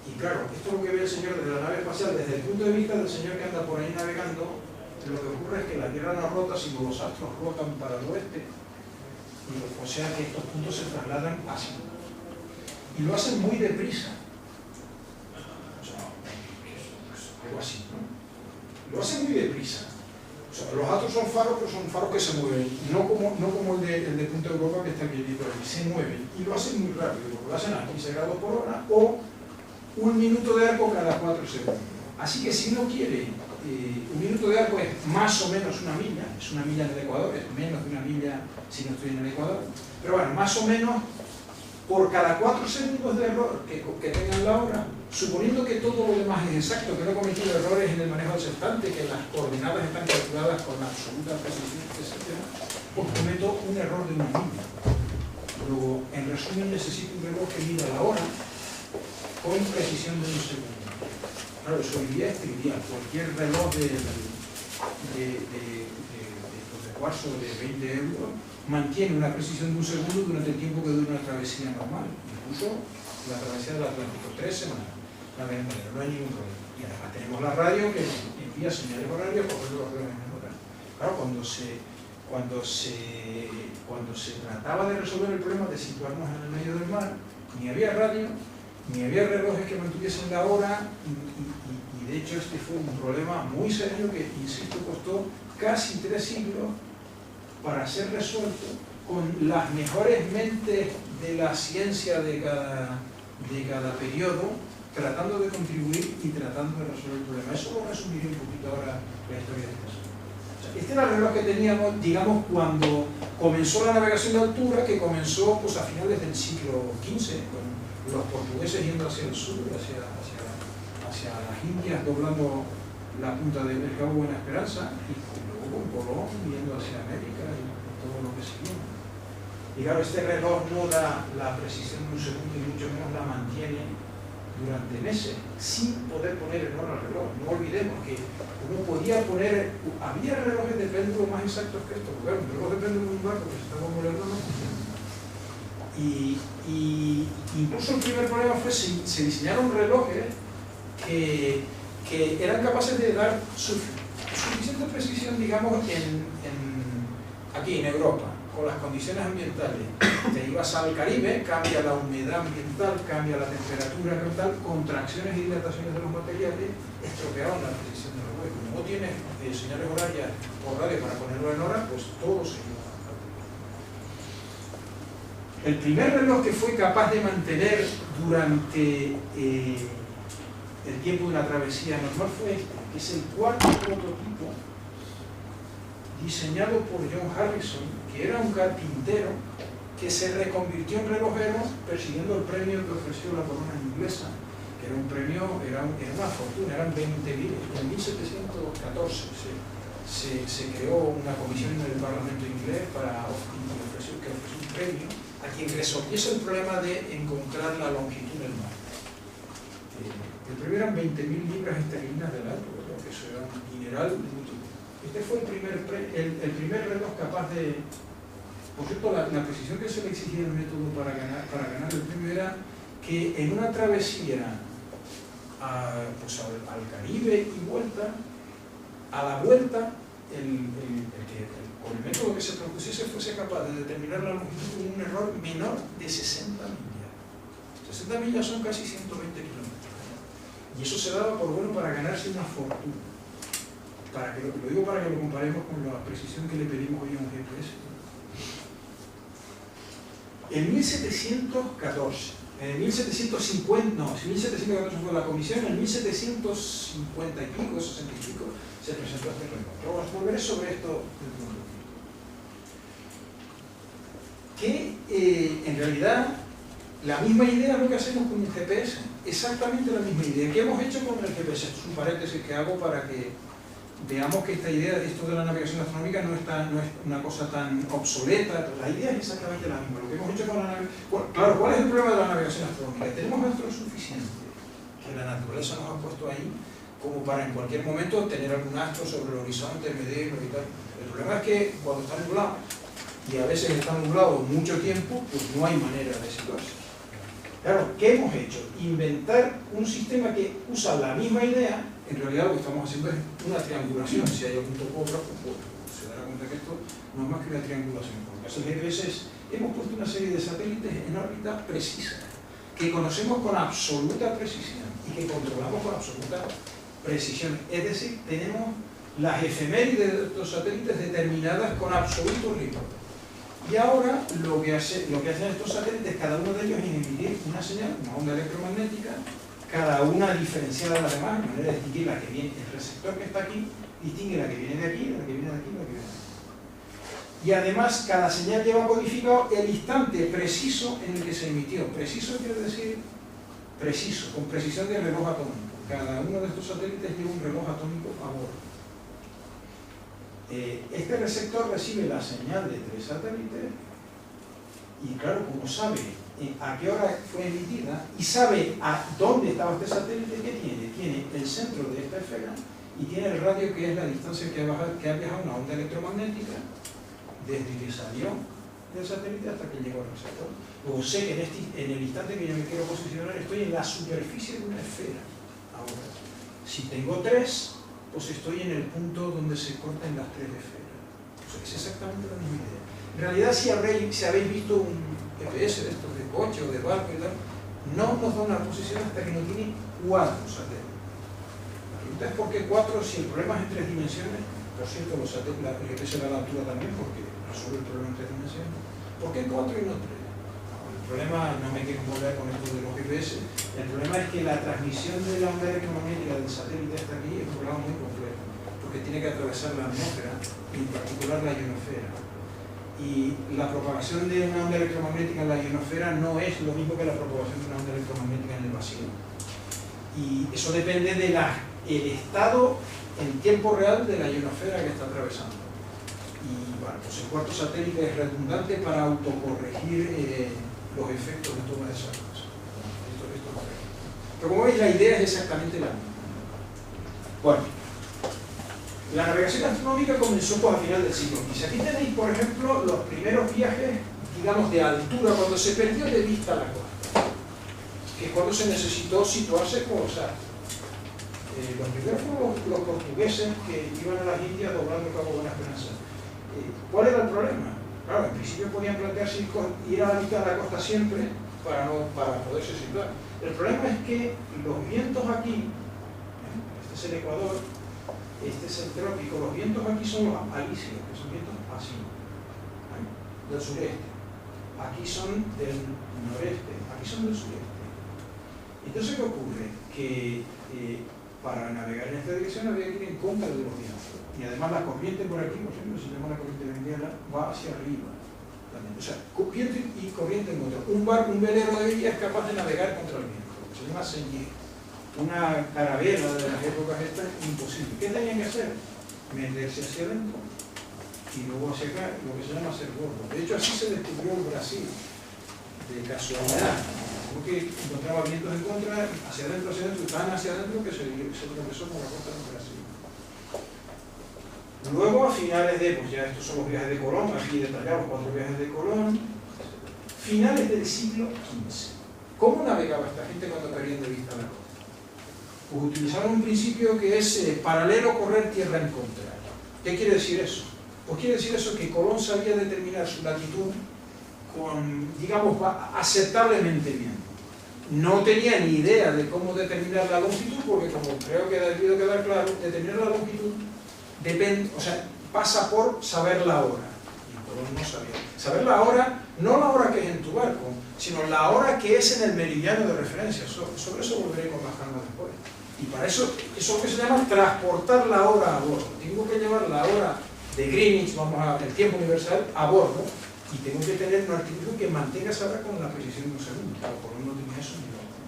Y claro, esto es lo que ve el señor desde la nave espacial, desde el punto de vista del señor que anda por ahí navegando, lo que ocurre es que la Tierra no rota, sino los astros rotan para el oeste, o sea que estos puntos se trasladan así. Y lo hacen muy deprisa. O sea, algo así, ¿no? Lo hacen muy deprisa. O sea, los astros son faros, pero son faros que se mueven, no como el de Punta Europa, que está aquí, se mueven. Y lo hacen muy rápido, porque lo hacen a 15 grados por hora o 1 minuto de arco cada 4 segundos. Así que si uno quiere, 1 minuto de arco es más o menos una milla, es una milla en el Ecuador, es menos de una milla si no estoy en el Ecuador, pero bueno, más o menos por cada 4 segundos de error que tengan la hora, suponiendo que todo lo demás es exacto, que no he cometido errores en el manejo del sextante, que las coordenadas están calculadas con absoluta precisión, etc., pues cometo un error de una milla. Luego, en resumen, necesito un reloj que mida la hora con precisión de 1 segundo. Claro, eso hoy día es trivial. Cualquier reloj de cuarzo de 20 euros mantiene una precisión de 1 segundo durante el tiempo que dura una travesía normal. Incluso la travesía del Atlántico, 3 semanas. No hay ningún problema. Y además tenemos la radio que envía señales horarias por los relojes en hora. Claro, cuando se trataba de resolver el problema de situarnos en el medio del mar, ni había radio, ni había relojes que mantuviesen la hora, y de hecho este fue un problema muy serio que, insisto, costó casi 3 siglos para ser resuelto con las mejores mentes de la ciencia de cada periodo, tratando de contribuir y tratando de resolver el problema. Eso lo resumiré un poquito ahora la historia de este asunto. O sea, este era el reloj que teníamos, digamos, cuando comenzó la navegación de altura, que comenzó pues, a finales del siglo XV, con los portugueses yendo hacia el sur, hacia las Indias, doblando la punta del Cabo Buena Esperanza, y luego con Colón yendo hacia América y todo lo que seguía. Y claro, este reloj no da la precisión de 1 segundo y mucho menos la mantiene durante meses, sin poder poner en hora el reloj. No olvidemos que uno podía poner, había relojes de péndulo más exactos que esto, porque claro, un reloj de péndulo muy barco que se estaba molando no funciona. Y incluso el primer problema fue se diseñaron relojes que eran capaces de dar suficiente precisión, digamos, aquí en Europa, con las condiciones ambientales. Te ibas al Caribe, cambia la humedad ambiental, cambia la temperatura ambiental, contracciones y dilataciones de los materiales estropeaban la precisión del reloj. Como no tienes señales horarias por radio para ponerlo en hora, pues todo se iba. El primer reloj que fue capaz de mantener durante el tiempo de una travesía normal fue este, que es el 4º prototipo diseñado por John Harrison, que era un carpintero que se reconvirtió en relojero persiguiendo el premio que ofreció la corona inglesa, que era un premio, era una fortuna, eran 20.000. En 1714 se creó una comisión en el Parlamento inglés para ofrecer un premio a quien resolviese el problema de encontrar la longitud del mar. El premio eran 20.000 libras esterlinas del año, que eso era un dineral mucho. Este fue el primer reloj capaz de... Por cierto, la precisión que se le exigía el método para ganar el premio era que en una travesía pues al Caribe y vuelta, a la vuelta, con el método que se propusiese fuese capaz de determinar la longitud con un error menor de 60 millas. 60 millas son casi 120 kilómetros. Y eso se daba por bueno para ganarse una fortuna. Lo digo para que lo comparemos con la precisión que le pedimos hoy a un GPS. En 1714, en 1750, no, en 1714 fue la comisión, en 1750 y pico, 60 y pico, se presentó este reloj. Vamos a volver sobre esto dentro de un poquito. Que en realidad la misma idea es lo que hacemos con el GPS, exactamente la misma idea. ¿Qué hemos hecho con el GPS? Esto es un paréntesis que hago para que veamos que esta idea, esto de la navegación astronómica no es una cosa tan obsoleta. La idea es exactamente la misma. Lo que hemos hecho con la navegación... Claro, ¿cuál es el problema de la navegación astronómica? Tenemos astros suficientes que la naturaleza nos ha puesto ahí como para en cualquier momento tener algún astro sobre el horizonte, medirlo y tal. El problema es que cuando está nublado, y a veces está nublado mucho tiempo, pues no hay manera de situarse. Claro, ¿qué hemos hecho? Inventar un sistema que usa la misma idea. En realidad lo que estamos haciendo es una triangulación. Si hay algún topógrafo, pues se dará cuenta que esto no es más que una triangulación. Por el caso de GPS, hemos puesto una serie de satélites en órbita precisa, que conocemos con absoluta precisión y que controlamos con absoluta precisión. Es decir, tenemos las efemérides de estos satélites determinadas con absoluto rigor. Y ahora lo que hacen estos satélites, cada uno de ellos, es emitir una señal, una onda electromagnética, cada una diferenciada de las demás, de manera de distinguir la que viene, el receptor que está aquí, distingue la que viene de aquí, la que viene de aquí, la que viene de aquí. Y además, cada señal lleva codificado el instante preciso en el que se emitió. Preciso quiere decir preciso, con precisión de reloj atómico. Cada uno de estos satélites lleva un reloj atómico a bordo. Este receptor recibe la señal de 3 satélites y claro, como sabe a qué hora fue emitida y sabe a dónde estaba este satélite, ¿qué tiene? Tiene el centro de esta esfera y tiene el radio, que es la distancia que ha viajado una onda electromagnética desde que salió del satélite hasta que llegó al receptor. Luego sé que en el instante que yo me quiero posicionar estoy en la superficie de una esfera. Ahora, si tengo 3, pues estoy en el punto donde se cortan las 3 esferas. O sea, es exactamente la misma idea. En realidad, si habéis visto un GPS de estos de coche o de barco y tal, no nos da una posición hasta que no tiene 4 satélites. La pregunta es por qué 4 si el problema es en 3 dimensiones. Por cierto, los satélites, el GPS da la altura también porque resuelve el problema en 3 dimensiones. ¿Por qué 4 y no 3? El problema, no me quiero envolver con esto de los GPS, el problema es que la transmisión de la onda electromagnética del satélite hasta aquí es un problema muy complejo, porque tiene que atravesar la atmósfera, en particular la ionosfera. Y la propagación de una onda electromagnética en la ionosfera no es lo mismo que la propagación de una onda electromagnética en el vacío. Y eso depende del estado en tiempo real de la ionosfera que está atravesando. Y bueno, pues el cuarto satélite es redundante para autocorregir los efectos de todas esas cosas. Pero como veis, la idea es exactamente la misma. Bueno, la navegación astronómica comenzó pues, a final del siglo XV. Aquí tenéis, por ejemplo, los primeros viajes, digamos, de altura, cuando se perdió de vista la costa, que es cuando se necesitó situarse como los astros. Los primeros fueron los portugueses que iban a las Indias doblando Cabo Buena Esperanza. ¿Cuál era el problema? Claro, en principio podían plantearse ir a la mitad de la costa siempre para poderse situar. El problema es que los vientos aquí, este es el Ecuador, este es el trópico, los vientos aquí son los alisios, que son vientos así, del sureste. Aquí son del noreste, aquí son del sureste. Entonces, ¿qué ocurre? Que para navegar en esta dirección había que ir en contra de los vientos. Y además la corriente por aquí, por ejemplo, se llama la corriente benguela, va hacia arriba. También. O sea, viento y corriente en contra. Un velero de villa es capaz de navegar contra el viento. Se llama señé. Una carabela de las épocas estas, imposible. ¿Qué tenían que hacer? Meterse hacia adentro y luego hacia acá, lo que se llama hacer bordo. De hecho, así se descubrió el Brasil, de casualidad. Porque encontraba vientos en contra, hacia adentro, y tan hacia adentro que se atravesó por la costa del Brasil. Luego, a finales de, pues ya estos son los viajes de Colón, aquí detallamos 4 viajes de Colón, finales del siglo XV. ¿Cómo navegaba esta gente cuando perdían de vista la costa? Pues utilizaron un principio que es paralelo correr tierra en contra. ¿Qué quiere decir eso? Pues quiere decir eso que Colón sabía determinar su latitud con, digamos, aceptablemente bien. No tenía ni idea de cómo determinar la longitud, porque como creo que ha debido quedar claro, determinar la longitud depende, o sea, pasa por saber la hora. Y Colón no sabía. Saber la hora, no la hora que es en tu barco, sino la hora que es en el meridiano de referencia. Sobre eso volveré con más calma después. Y para eso es lo que se llama transportar la hora a bordo. Tengo que llevar la hora de Greenwich, el tiempo universal, a bordo, y tengo que tener un artículo que mantenga esa hora con la precisión de un segundo. Claro, Colón no tenía eso ni lo otro.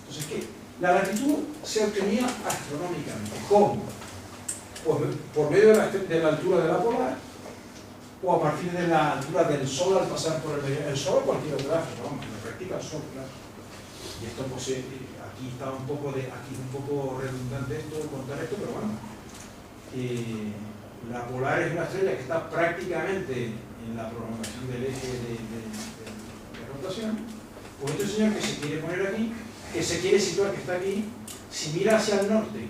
Entonces, ¿qué? La latitud se obtenía astronómicamente. ¿Cómo? Pues por medio de la altura de la polar, o a partir de la altura del Sol al pasar por el Sol o cualquier otro astro, vamos, en la práctica el Sol, claro. Y esto pues aquí está un poco redundante esto, contar esto, pero bueno. La polar es una estrella que está prácticamente en la prolongación del eje de rotación. Pues este señor que se quiere poner aquí, que se quiere situar, que está aquí, si mira hacia el norte,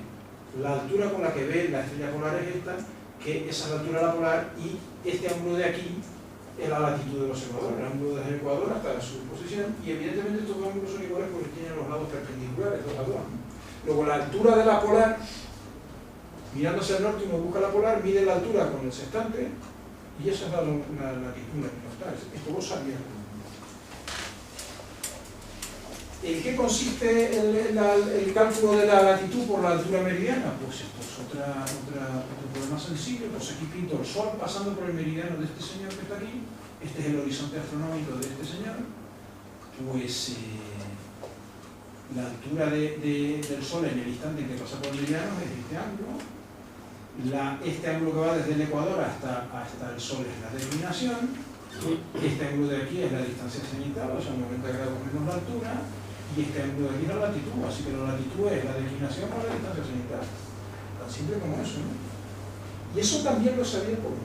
la altura con la que ve la estrella polar es esta, que esa es la altura de la polar, y este ángulo de aquí es la latitud de los ecuadores, el ángulo desde el ecuador hasta su posición, y evidentemente estos ángulos son iguales porque tienen los lados perpendiculares, los lados. Luego la altura de la polar, mirando hacia el norte, uno busca la polar, mide la altura con el sextante, y esa es la latitud, esto lo sabía. ¿En qué consiste el cálculo de la latitud por la altura meridiana? Pues esto es otro problema sencillo. Pues aquí pinto el Sol pasando por el meridiano de este señor que está aquí. Este es el horizonte astronómico de este señor. Pues la altura del Sol en el instante en que pasa por el meridiano es este ángulo. Este ángulo que va desde el ecuador hasta el Sol es la declinación. Este ángulo de aquí es la distancia cenital, o sea, 90 grados menos la altura. Y este ángulo de aquí es la latitud, así que la latitud es la declinación por la distancia cenital. Tan simple como eso, ¿no? Y eso también lo sabía Colón.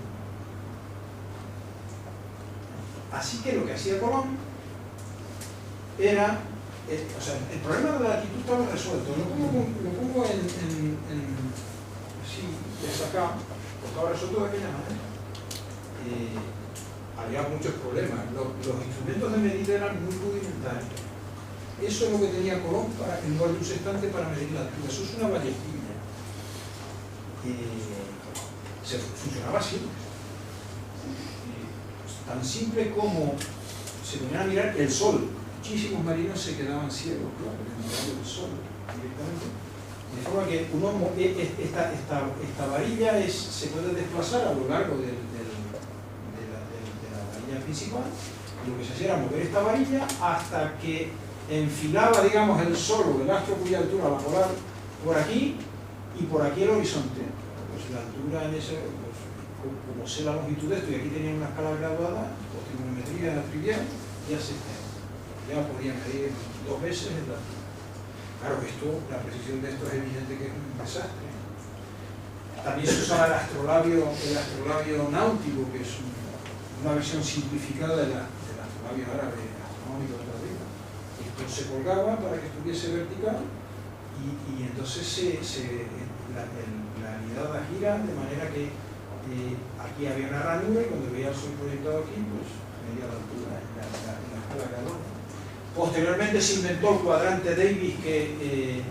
Así que lo que hacía Colón era, o sea, el problema de la latitud estaba resuelto. Lo pongo así, destacado, pues estaba resuelto de aquella manera. Había muchos problemas. Los instrumentos de medida eran muy rudimentarios. Eso es lo que tenía Colón en lugar de un sextante para medir la altura. Eso es una ballestilla. Funcionaba así. Tan simple como se ponían a mirar el Sol. Muchísimos marinos se quedaban ciegos, claro, mirando el Sol directamente. De forma que esta varilla se puede desplazar a lo largo de la varilla principal. Y lo que se hacía era mover esta varilla hasta que enfilaba, digamos, el Sol o el astro cuya altura, la polar, por aquí y por aquí el horizonte. Pues la altura en ese, pues, como sé la longitud de esto, y aquí tenía una escala graduada, pues trigonometría trivial, ya podía medir 2 veces la altura. Claro que la precisión de esto es evidente que es un desastre. También se usaba el astrolabio náutico, que es una versión simplificada del astrolabio árabe astronómico de la vida. Esto se colgaba para que estuviese vertical y entonces la mirada gira de manera que aquí había una ranura y cuando veía el Sol proyectado aquí, pues medía la altura en la escala graduada. Posteriormente se inventó el cuadrante Davis que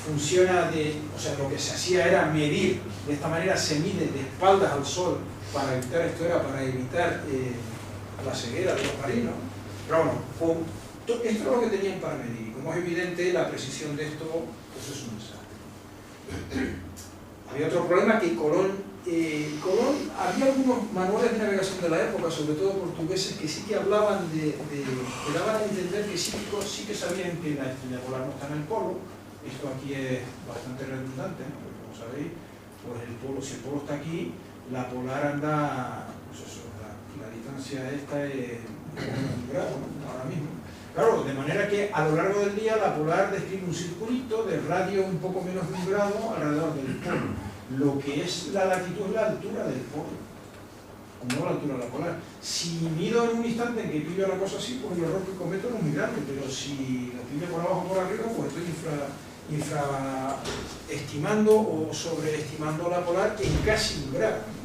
funciona o sea, lo que se hacía era medir, de esta manera se mide de espaldas al Sol para evitar la ceguera de los marinos. Pero bueno, esto es lo que tenían para medir. Como es evidente, la precisión de esto pues es un desastre. Había otro problema que Colón, había algunos manuales de navegación de la época, sobre todo portugueses, que sí que hablaban que daban a entender que sí que sabían que la estrella polar no está en el polo. Esto aquí es bastante redundante, ¿no? Porque como sabéis, pues si el polo está aquí, la polar anda, pues eso, la distancia esta es 1 grado, ¿no? Ahora mismo. Claro, de manera que a lo largo del día la polar describe un circulito de radio un poco menos de 1 grado alrededor del polo. Lo que es la latitud es la altura del polo, no la altura de la polar. Si mido en un instante en que pillo la cosa así, pues el error que cometo no es muy grande, pero si lo pillo por abajo o por arriba, pues estoy infraestimando o sobreestimando la polar en casi 1 grado.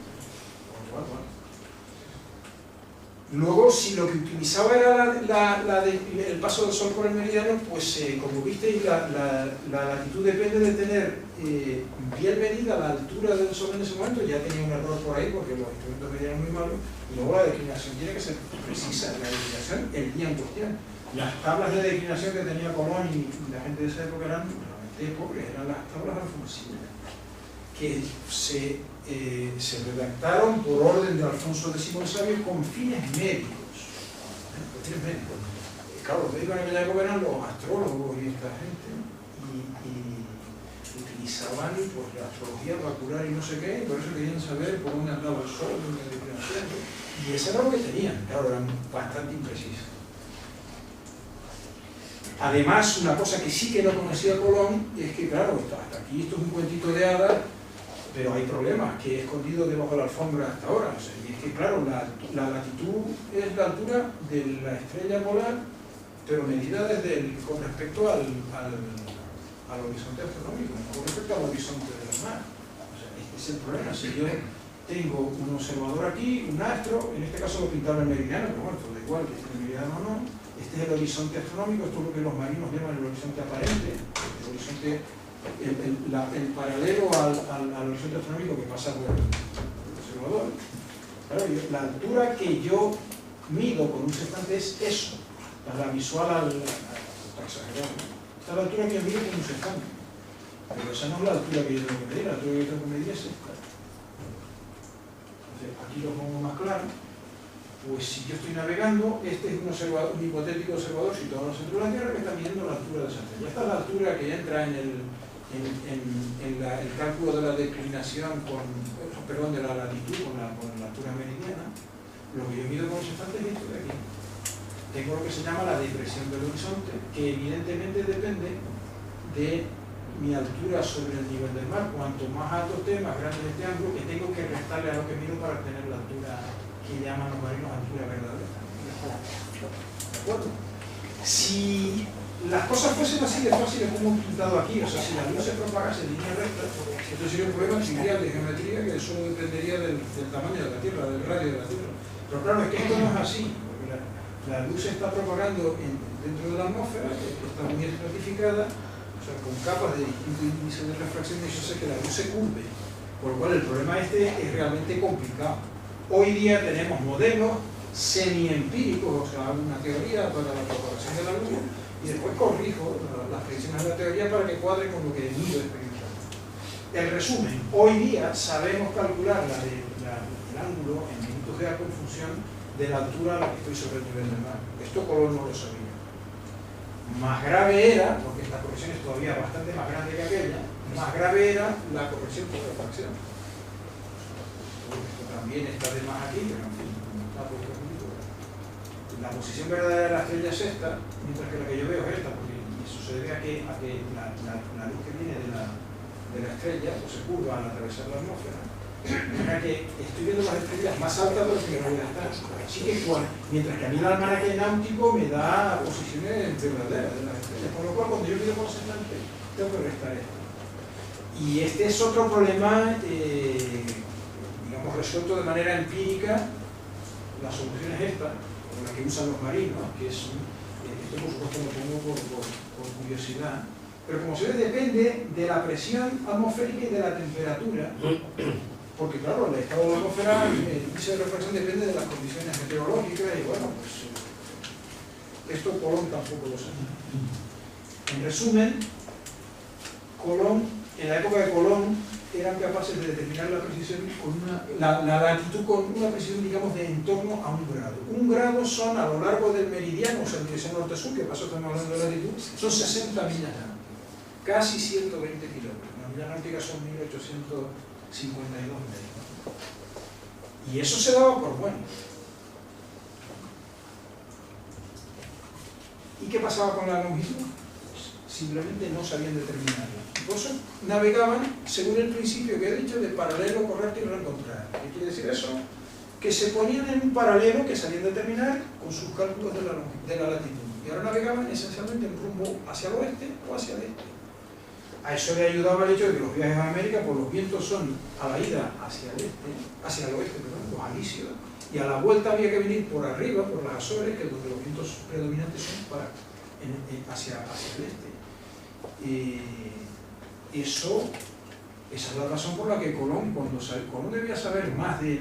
Luego, si lo que utilizaba era el paso del Sol por el meridiano, pues como visteis, la latitud depende de tener bien medida la altura del Sol en ese momento. Ya tenía un error por ahí porque los instrumentos medían muy malos. Y luego la declinación tiene que ser precisa, la declinación el día en cuestión. Las tablas de declinación que tenía Colón y la gente de esa época eran realmente pobres, eran las tablas alfonsinas, que se redactaron por orden de Alfonso X el Sabio con fines médicos. Claro, los médicos en aquella época eran los astrólogos y esta gente, ¿no? y utilizaban pues, la astrología para curar y no sé qué, y por eso querían saber por dónde andaba el Sol, y eso era lo que tenían. Claro, eran bastante imprecisos. Además, una cosa que sí que no conocía Colón es que, claro, hasta aquí esto es un cuentito de hadas, pero hay problemas que he escondido debajo de la alfombra hasta ahora. O sea, y es que, claro, la latitud es la altura de la estrella polar, pero medida con respecto al horizonte astronómico, no con respecto al horizonte del mar. O sea, este es el problema. Si yo tengo un observador aquí, un astro, en este caso lo pintaba el meridiano, pero bueno, da igual que esté el meridiano o no. Este es el horizonte astronómico, esto es lo que los marinos llaman el horizonte aparente, el horizonte, el paralelo al horizonte astronómico que pasa por el observador. Claro, la altura que yo mido con un sextante es eso, la visual está exagerado, ¿no? Esta es la altura que yo mido con un sextante, pero esa no es la altura que yo tengo que medir, la altura que yo tengo que medir es esta. Entonces, aquí lo pongo más claro. Pues si yo estoy navegando, este es un hipotético observador situado en el centro de la Tierra que está midiendo la altura de esa estrella. Esta es la altura que entra en el cálculo de la declinación de la latitud con la altura meridiana. Lo que yo mido con los sextantes es esto de aquí. Tengo lo que se llama la depresión del horizonte, que evidentemente depende de mi altura sobre el nivel del mar. Cuanto más alto esté, más grande este ángulo, que tengo que restarle a lo que mido para obtener la altura que llaman los marinos altura verdadera. ¿De acuerdo? Si las cosas fuesen así de fáciles como he pintado aquí, o sea, si la luz se propagase en línea recta, esto sería un problema trivial de geometría que solo dependería del tamaño de la Tierra, del radio de la Tierra. Pero claro, es que esto no es así, porque la luz se está propagando dentro de la atmósfera, que está muy estratificada, o sea, con capas de distinto índice de refracción, y eso hace que la luz se curve. Por lo cual el problema este es realmente complicado. Hoy día tenemos modelos semi-empíricos, o sea, una teoría para la propagación de la luz, y después corrijo las predicciones de la teoría para que cuadre con lo que mido experimentalmente. En resumen, hoy día sabemos calcular el ángulo en minutos de arco en función de la altura a la que estoy sobre el nivel del mar. Esto Colón no lo sabía. Más grave era, porque esta corrección es todavía bastante más grande que aquella, más grave era la corrección por refracción. Esto también está de más aquí, pero en fin, no está por otro punto. La posición verdadera de la estrella es esta, mientras que la que yo veo es esta, porque eso se debe a que la luz que viene de la estrella pues se curva al atravesar la atmósfera. De manera que estoy viendo las estrellas más altas de lo que no voy a estar. Así que mientras que a mí el almanaque náutico me da posiciones verdaderas de las estrellas, con lo cual cuando yo mido por sextante tengo que restar esto. Y este es otro problema resuelto de manera empírica. La solución es esta, la que usan los marinos, que es, esto por supuesto lo pongo por curiosidad, pero como se ve depende de la presión atmosférica y de la temperatura, porque claro, el estado de la atmósfera, el índice de refracción depende de las condiciones meteorológicas y bueno, pues esto Colón tampoco lo sabe. En resumen, Colón, en la época de Colón, eran capaces de determinar la precisión con la latitud con una precisión, digamos, de en torno a 1 grado. 1 grado son, a lo largo del meridiano, o sea, en dirección norte-sur, que pasó estamos hablando de latitud, son 60 millas náuticas, casi 120 kilómetros. Las millas náuticas son 1852 metros. Y eso se daba por bueno. ¿Y qué pasaba con la longitud? Simplemente no sabían determinarla. Por eso navegaban según el principio que he dicho de paralelo, correcto y reencontrar. ¿Qué quiere decir eso? Que se ponían en un paralelo que sabían determinar con sus cálculos de la latitud. Y ahora navegaban esencialmente en rumbo hacia el oeste o hacia el este. A eso le ayudaba el hecho de que los viajes a América, pues los vientos son a la ida hacia el oeste, los alisios, y a la vuelta había que venir por arriba, por las Azores, que es donde los vientos predominantes son hacia el este. Esa es la razón por la que Colón, Colón debía saber más de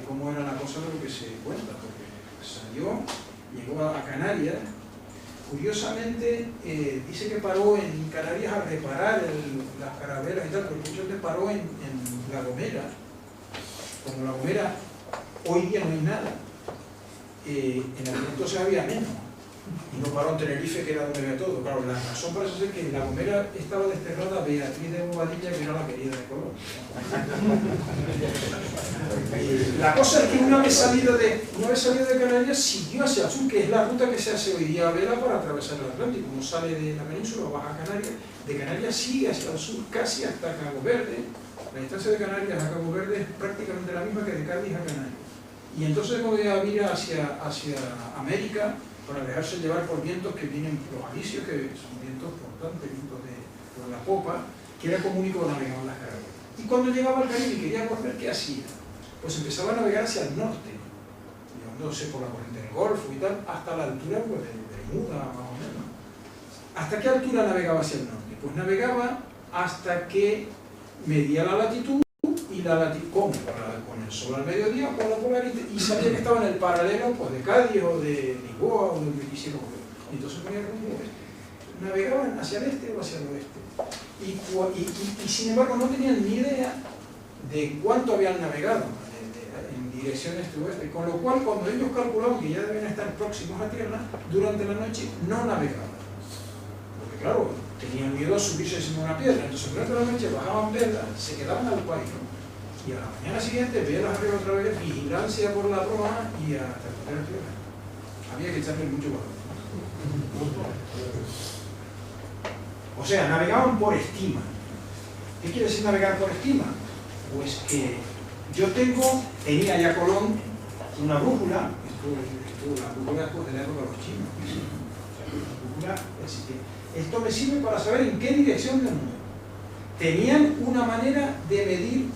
cómo era la cosa de lo que se cuenta, porque salió, llegó a Canarias, curiosamente dice que paró en Canarias a reparar las carabelas y tal, pero muchos paró en La Gomera. Como La Gomera hoy día no hay nada, en aquel entonces había menos. Y no paró en Tenerife, que era donde veía todo. Claro, la razón parece ser que en La Gomera estaba desterrada Beatriz de Bobadilla, que era la querida de Colón. La cosa es que una vez salido de Canarias, siguió hacia el sur, que es la ruta que se hace hoy día a vela para atravesar el Atlántico. Uno sale de la península, baja a Canarias, de Canarias sigue hacia el sur, casi hasta Cabo Verde. La distancia de Canarias a Cabo Verde es prácticamente la misma que de Cádiz a Canarias. Y entonces podía ir hacia América para dejarse llevar por vientos que vienen, los alisios, que son vientos portantes, vientos por la popa, que era común y como navegaban las carabelas. Y cuando llegaba al Caribe y quería volver, ¿qué hacía? Pues empezaba a navegar hacia el norte, llevándose por la corriente del Golfo y tal, hasta la altura pues, de Bermuda, más o menos. ¿Hasta qué altura navegaba hacia el norte? Pues navegaba hasta que medía la latitud y la latitud, con el sol al mediodía, con la polaridad, y sabía que estaba en el paralelo pues, de Cádiz o de Lisboa o donde quisiera volver. Entonces ponía rumbo oeste. Navegaban hacia el este o hacia el oeste. Y sin embargo no tenían ni idea de cuánto habían navegado en dirección este-oeste, con lo cual cuando ellos calculaban que ya debían estar próximos a tierra, durante la noche no navegaban. Porque claro, tenían miedo a subirse encima de una piedra, entonces durante la noche bajaban velas, se quedaban al pairo, y a la mañana siguiente velas arriba otra vez, vigilancia por la proa y hasta poner tierra. Había que echarle mucho valor. O sea, navegaban por estima. ¿Qué quiere decir navegar por estima? Pues que yo tenía ya Colón una brújula, la brújula después de la época de los chinos. La brújula existía. Esto me sirve para saber en qué dirección me muevo. Tenían una manera de medir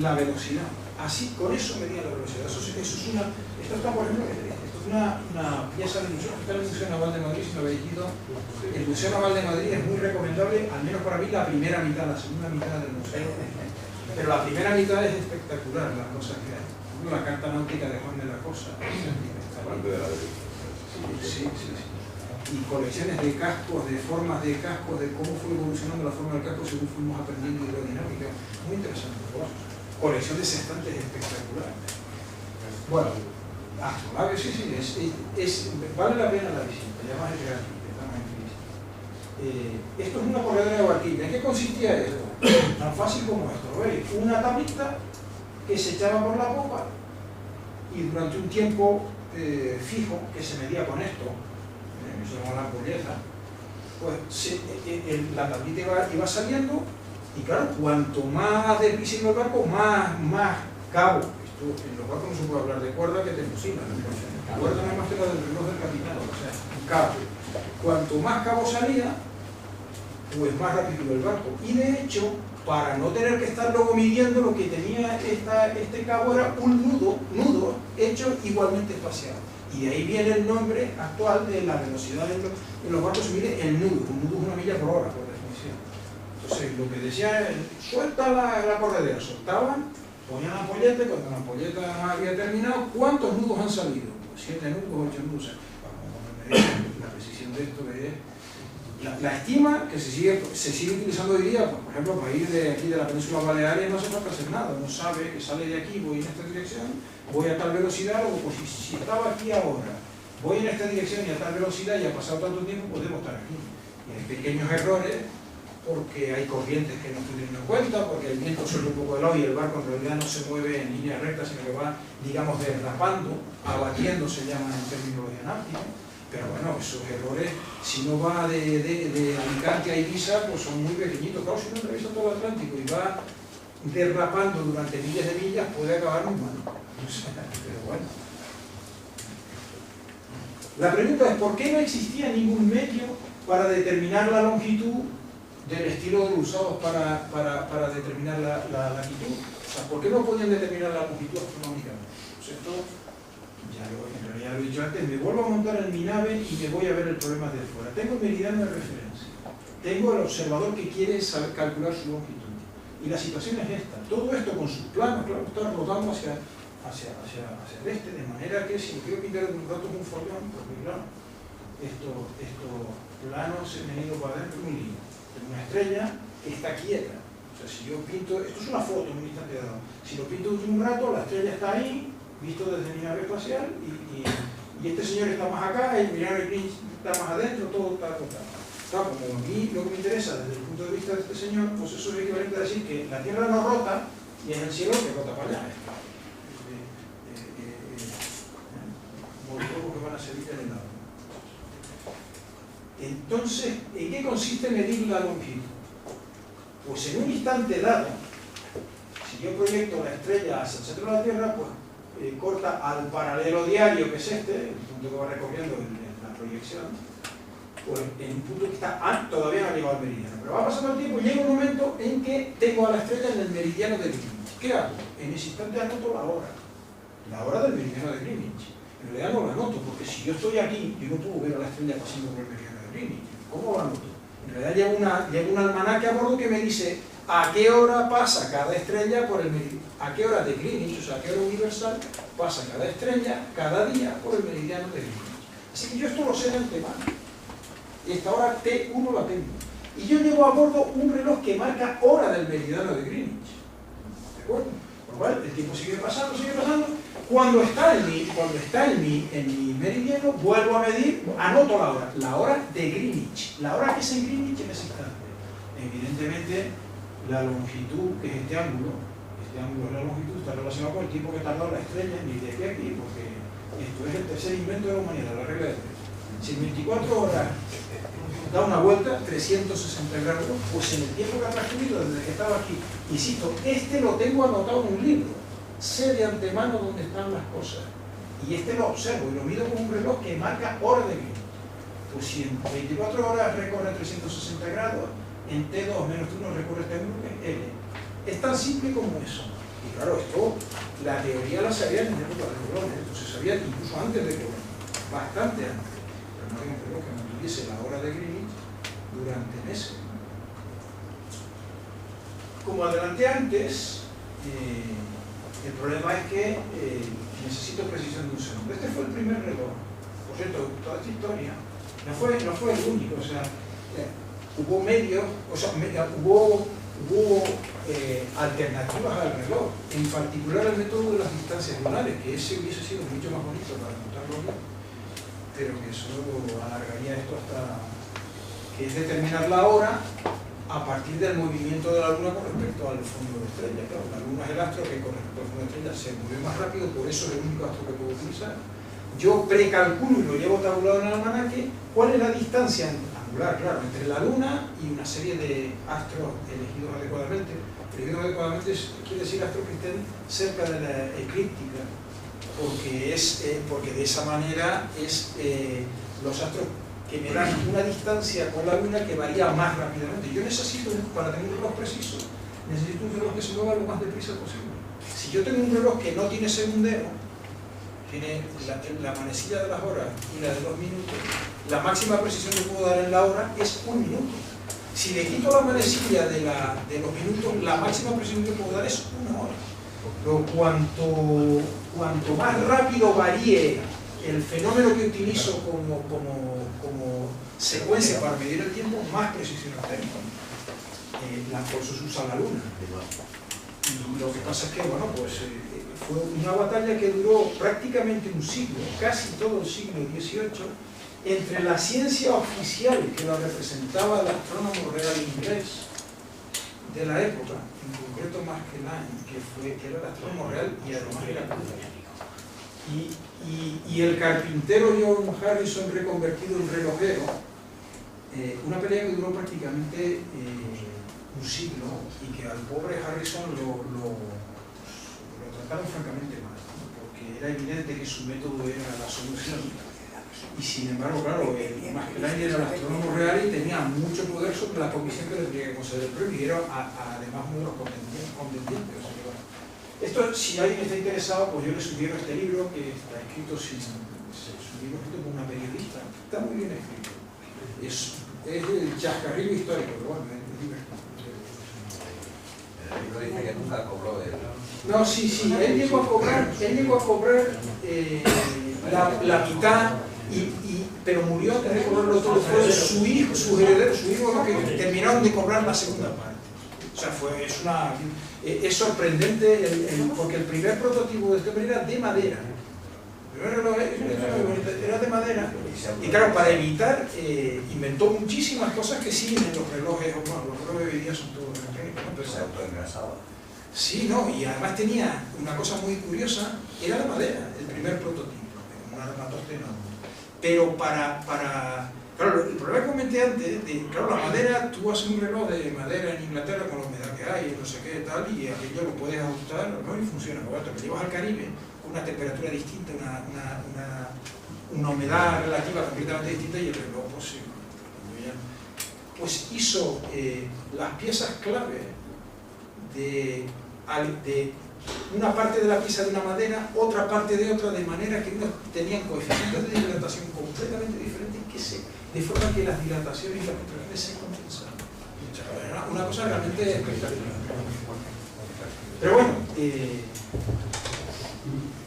la velocidad. Así, con eso medían la velocidad. Esto está, por ejemplo, una pieza del museo, está en el Museo Naval de Madrid, si no habéis ido. El Museo Naval de Madrid es muy recomendable, al menos para mí, la primera mitad, la segunda mitad del museo. Pero la primera mitad es espectacular, las cosas que hay. La carta náutica de Juan de la Cosa. Sí. Y colecciones de cascos, de formas de cascos, de cómo fue evolucionando la forma del casco según fuimos aprendiendo hidrodinámica. Muy interesante. Colección de sextantes espectacular. Bueno, astronaves, vale la pena la visita, ya más es gratis, esto es una corredera de barquilla. ¿En qué consistía esto? Tan fácil como esto, ¿veis? Una tablita que se echaba por la popa y durante un tiempo fijo, que se medía con esto, se llama la ampolleta, pues la tablita iba saliendo y claro, cuanto más deprisa iba el barco, más cabo. En los barcos no se puede hablar de cuerda que de fusilas. La cuerda no es más que la del reloj del capitán, o sea, un cabo. Cuanto más cabo salía, pues más rápido iba el barco. Y de hecho, para no tener que estar luego midiendo, lo que tenía este cabo era un nudo hecho igualmente espaciado. Y de ahí viene el nombre actual de la velocidad en los barcos, se mide el nudo. Un nudo es 1 milla por hora, por definición. Entonces, lo que decía es, suelta la corredera, soltaban, ponían la ampolleta, y cuando la ampolleta había terminado, ¿cuántos nudos han salido? 7 nudos, 8 nudos. La precisión de esto es la estima que se sigue utilizando hoy día, por ejemplo, para ir de aquí de la península Baleares no hace falta hacer nada. Uno sabe que sale de aquí, voy en esta dirección, voy a tal velocidad, o pues si estaba aquí ahora, voy en esta dirección y a tal velocidad y ha pasado tanto tiempo, podemos estar aquí. Y hay pequeños errores porque hay corrientes que no estoy teniendo en cuenta, porque el viento sopla un poco de lado y el barco en realidad no se mueve en línea recta, sino que va, digamos, derrapando, abatiendo, se llama en terminología náutica. Pero bueno, esos errores, si no va de Alicante a Ibiza, pues son muy pequeñitos. Claro, si no atraviesa todo el Atlántico y va derrapando durante miles de millas, puede acabar muy mal. Pero bueno. La pregunta es, ¿por qué no existía ningún medio para determinar la longitud del estilo de los usados para determinar la latitud? O sea, ¿por qué no podían determinar la longitud astronómicamente? Pues esto, en realidad lo he dicho antes, me vuelvo a montar en mi nave y me voy a ver el problema desde fuera. Tengo el meridiano de referencia, tengo el observador que quiere saber calcular su longitud. Y la situación es esta, todo esto con sus planos, claro, está rotando hacia el este, de manera que si quiero pintar un dato un follón, porque claro, estos planos se han ido para adentro un lío. Una estrella que está quieta. O sea, si yo pinto, esto es una foto en un instante dado. Si lo pinto de un rato, la estrella está ahí, visto desde mi nave espacial, y y este señor está más acá, el meridiano de Greenwich está más adentro, todo está acotado. Claro, como a mí lo que me interesa desde el punto de vista de este señor, pues eso es equivalente a decir que la Tierra no rota y es el cielo que rota para allá. Movimientos que van a servir en el lado. Entonces, ¿en qué consiste medir la longitud? Pues en un instante dado, si yo proyecto la estrella hacia el centro de la Tierra, pues corta al paralelo diario, que es este, el punto que va recorriendo la proyección, pues en un punto que está todavía no ha llegado al meridiano. Pero va pasando el tiempo y llega un momento en que tengo a la estrella en el meridiano de Greenwich. ¿Qué hago? En ese instante anoto la hora del meridiano de Greenwich. En realidad no la anoto, porque si yo estoy aquí, yo no puedo ver a la estrella pasando por el meridiano de Greenwich. ¿Cómo la anoto? En realidad lleva un almanaque a bordo que me dice a qué hora pasa cada estrella por el meridiano, a qué hora de Greenwich, o sea, a qué hora universal pasa cada estrella, cada día por el meridiano de Greenwich. Así que yo esto lo sé de antemano. Y esta hora T1 la tengo. Y yo llevo a bordo un reloj que marca hora del meridiano de Greenwich. ¿De acuerdo? Por lo cual, el tiempo sigue pasando, sigue pasando. Cuando está en mi meridiano, vuelvo a medir, anoto la hora de Greenwich. La hora que es en Greenwich en ese instante. Evidentemente, la longitud, que es este ángulo es la longitud, está relacionado con el tiempo que tardó la estrella en ir de aquí a aquí, porque esto es el tercer invento de la humanidad, la regla de 3. Si en 24 horas da una vuelta, 360 grados, pues en el tiempo que ha transcurrido desde que estaba aquí, insisto, este lo tengo anotado en un libro, sé de antemano dónde están las cosas, y este lo observo y lo mido con un reloj que marca hora de Greenwich. Pues si en 24 horas recorre 360 grados, en T2 menos T1 recorre T1, que es L. Es tan simple como eso. Y claro, esto, la teoría la sabían en época de Colón, esto se sabía incluso antes de Colón, bastante antes. Pero no hay un reloj que mantuviese la hora de Greenwich durante meses. Como adelanté antes, el problema es que necesito precisión de un segundo. Este fue el primer reloj. Por cierto, toda esta historia no fue el único. O sea, hubo medios, hubo alternativas al reloj, en particular el método de las distancias lunales, que ese hubiese sido mucho más bonito para contarlo bien, pero que eso alargaría esto hasta que es determinar la hora a partir del movimiento de la Luna con respecto al fondo de estrella. Claro, la Luna es el astro que con respecto al fondo de estrella se mueve más rápido, por eso es el único astro que puedo utilizar. Yo precalculo y lo llevo tabulado en el almanaque, ¿cuál es la distancia angular? Claro, entre la Luna y una serie de astros elegidos adecuadamente. Elegidos adecuadamente quiere decir astros que estén cerca de la eclíptica, porque de esa manera los astros que me dan una distancia con la Luna que varía más rápidamente. Yo necesito, para tener un reloj preciso, necesito un reloj que se mueva lo más deprisa posible. Si yo tengo un reloj que no tiene segundero, tiene la manecilla de las horas y la de los minutos, la máxima precisión que puedo dar en la hora es 1 minuto. Si le quito la manecilla de los minutos, la máxima precisión que puedo dar es 1 hora. Pero cuanto más rápido varíe el fenómeno que utilizo como secuencia para medir el tiempo, más precisión tengo. Por eso se usa la Luna. Y lo que pasa es que, bueno, pues fue una batalla que duró prácticamente un siglo, casi todo el siglo XVIII, entre la ciencia oficial que la representaba el astrónomo real inglés de la época, en concreto Magellan, que era el astrónomo real y además era y el carpintero John Harrison reconvertido en relojero, una pelea que duró prácticamente un siglo y que al pobre Harrison lo trataron francamente mal, ¿no? Porque era evidente que su método era la solución y sin embargo, claro, Magellan era el astrónomo real y tenía mucho poder sobre la comisión que le tenía que conceder el premio y era además uno de los contendientes. O sea, bueno, esto, si alguien está interesado, pues yo le sugiero este libro que está escrito es un libro escrito por una periodista, está muy bien escrito, es el chascarrillo histórico, pero bueno, es divertido. El libro dice que nunca cobró él. No, sí, él llegó a cobrar la mitad, pero murió antes de cobrarlo todo. Fue su hijo, sus herederos, su hijo los que terminaron de cobrar la segunda parte. O sea, es sorprendente porque el primer prototipo de este hombre era de madera. primer reloj era de madera. Y claro, para evitar, inventó muchísimas cosas que siguen en los relojes, bueno, los relojes de hoy día son todos electrónicos, ¿no? Pero Se autoengrasaba. sí, no, y además tenía una cosa muy curiosa, era de madera, el primer prototipo, un armatoste enorme. Pero claro, el problema que comenté antes, claro, la madera, tú haces un reloj de madera en Inglaterra con la humedad que hay, no sé qué, tal, y aquello lo puedes ajustar, ¿no? Y funciona. Cuando te llevas al Caribe, con una temperatura distinta, una humedad relativa completamente distinta, y el reloj, pues hizo las piezas clave de una parte de la pieza de una madera, otra parte de otra, de manera que unos tenían coeficientes de dilatación completamente diferentes, de forma que las dilataciones y las contracciones se compensaban. Era una cosa realmente espectacular. Pero bueno,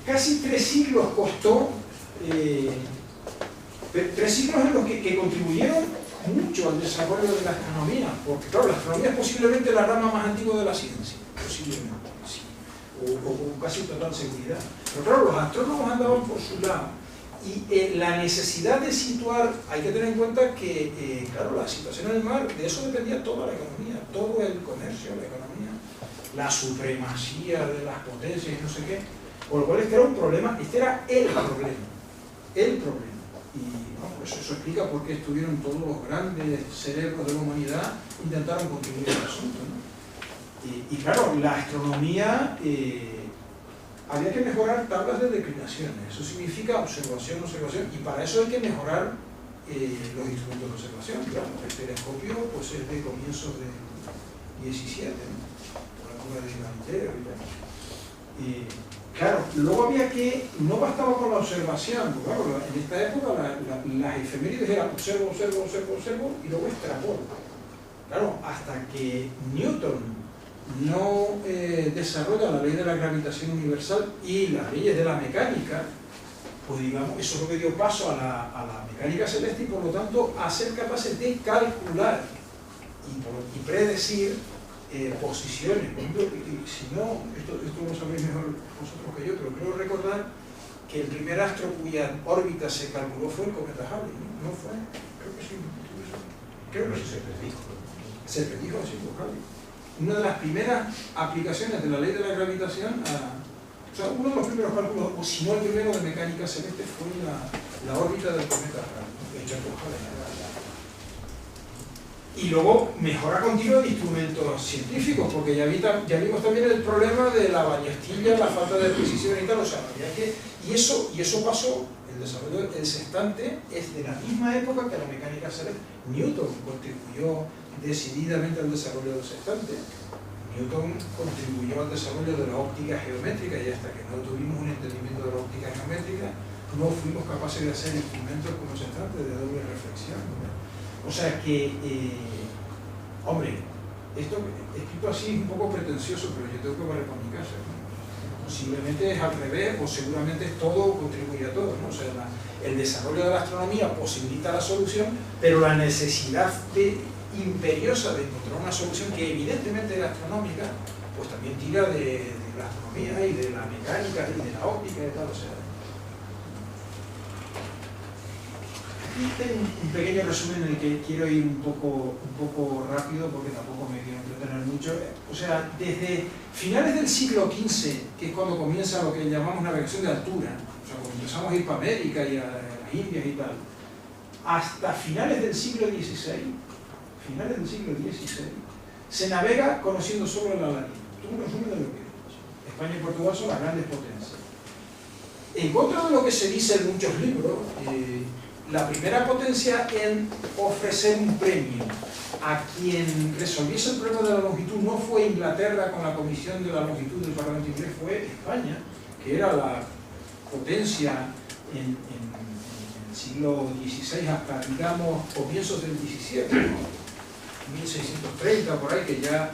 casi 3 siglos costó, 3 siglos en los que contribuyeron mucho al desarrollo de la astronomía, porque claro, la astronomía es posiblemente la rama más antigua de la ciencia, posiblemente, sí, o con casi total seguridad. Pero claro, los astrónomos andaban por su lado, y la necesidad de situar, hay que tener en cuenta que, claro, la situación en el mar, de eso dependía toda la economía, todo el comercio, la economía, la supremacía de las potencias y no sé qué, por lo cual este era un problema, este era el problema. Y bueno, pues eso explica por qué estuvieron todos los grandes cerebros de la humanidad intentaron contribuir al asunto, ¿no? Y claro, la astronomía, había que mejorar tablas de declinaciones, eso significa observación, y para eso hay que mejorar los instrumentos de observación. Claro, el telescopio pues es de comienzos del 17, ¿no? Por la época de Galileo y tal. Claro, luego había que, no bastaba con la observación, porque claro, en esta época las efemérides eran observo, y luego extrapolo. Claro, hasta que Newton no desarrolla la ley de la gravitación universal y las leyes de la mecánica, pues digamos, eso es lo que dio paso a la mecánica celeste y por lo tanto a ser capaces de calcular y predecir posiciones. Por ejemplo, si no, esto lo sabéis mejor vosotros que yo, pero creo recordar que el primer astro cuya órbita se calculó fue el cometa Halley, ¿no fue? Creo que sí. Creo que sí. Se predijo así por Halley. Una de las primeras aplicaciones de la ley de la gravitación, o sea, uno de los primeros cálculos, o si no el primero de mecánica celeste, fue la órbita del cometa Halley, hecha por Halley. Y luego mejora continua de instrumentos científicos, porque ya vimos también el problema de la ballestilla, la falta de precisión y tal, o sea, y eso pasó, el desarrollo del sextante es de la misma época que la mecánica celeste. Newton contribuyó decididamente al desarrollo del sextante, Newton contribuyó al desarrollo de la óptica geométrica, y hasta que no tuvimos un entendimiento de la óptica geométrica, no fuimos capaces de hacer instrumentos como el sextante de doble reflexión, ¿no? O sea que, hombre, esto escrito así es un poco pretencioso, pero yo tengo que valer por mi casa, ¿no? Posiblemente es al revés, o seguramente es todo contribuye a todo, ¿no? O sea, el desarrollo de la astronomía posibilita la solución, pero la necesidad imperiosa de encontrar una solución que evidentemente es astronómica, pues también tira de la astronomía y de la mecánica y de la óptica y tal, o sea. Un pequeño resumen en el que quiero ir un poco rápido porque tampoco me quiero entretener mucho. O sea, desde finales del siglo XV, que es cuando comienza lo que llamamos navegación de altura, o sea, cuando empezamos a ir para América y a las Indias y tal, hasta finales del siglo XVI, se navega conociendo solo el Aladino. Esto es un resumen de lo que es. España y Portugal son las grandes potencias. En contra de lo que se dice en muchos libros, la primera potencia en ofrecer un premio a quien resolviese el problema de la longitud no fue Inglaterra con la comisión de la longitud del Parlamento inglés, fue España, que era la potencia en el siglo XVI hasta, digamos, comienzos del XVII, ¿no? 1630, por ahí, que ya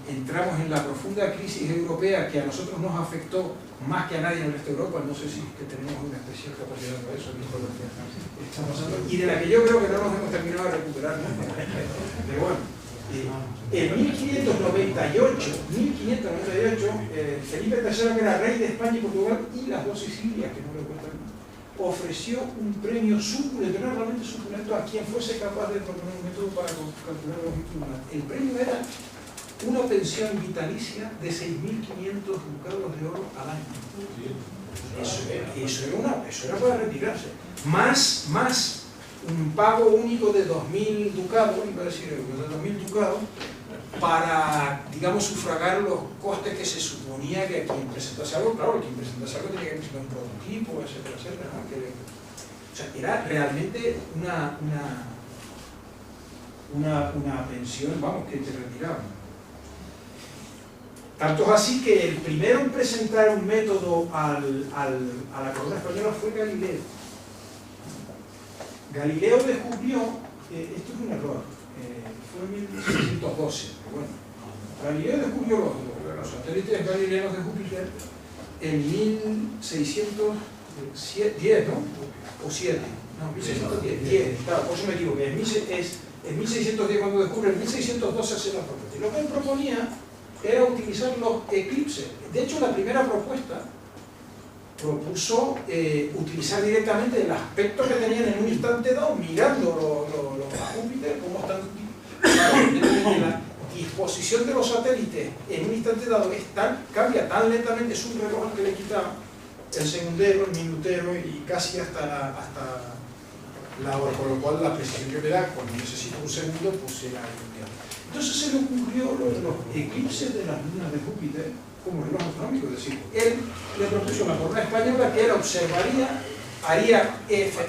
entramos en la profunda crisis europea que a nosotros nos afectó más que a nadie en el resto de Europa. No sé si es que tenemos una especial capacidad para eso, visto lo que está pasando, y de la que yo creo que no nos hemos terminado de recuperar, ¿no? Pero bueno, En 1598, Felipe III, que era rey de España y Portugal, y las dos Sicilias, que no le cuentan, ofreció un premio suculento, no realmente suculento, a quien fuese capaz de proponer un método para calcular los índices. El premio era una pensión vitalicia de 6.500 ducados de oro al año. Eso era para retirarse. Más un pago único de 2.000 ducados, iba a decir, de 2.000 ducados, para, digamos, sufragar los costes que se suponía que quien presentase algo, claro, quien presentase algo tenía que presentar un prototipo, etcétera, etcétera, ¿no? O sea, era realmente una pensión, vamos, que te retiraban. Tanto es así que el primero en presentar un método a la corona española fue Galileo. Galileo descubrió, esto es un error, fue en 1612, pero bueno, Galileo descubrió los satélites galileanos de Júpiter en 1610, ¿no? O 7, no, 1610, claro, por eso me equivoqué, en 1610 cuando descubre, en 1612 hace la propuesta. Y lo que él proponía era utilizar los eclipses. De hecho, la primera propuesta propuso utilizar directamente el aspecto que tenían en un instante dado, mirando a Júpiter, cómo están, la disposición de los satélites en un instante dado cambia tan lentamente, es un reloj que le quita el segundero, el minutero y casi hasta la hora, con lo cual la precisión que me da cuando necesito un segundo, pues era mundial. Entonces se le ocurrió lo de los eclipses de las lunas de Júpiter como reloj astronómico, es decir, él le propuso a la corona española que él observaría,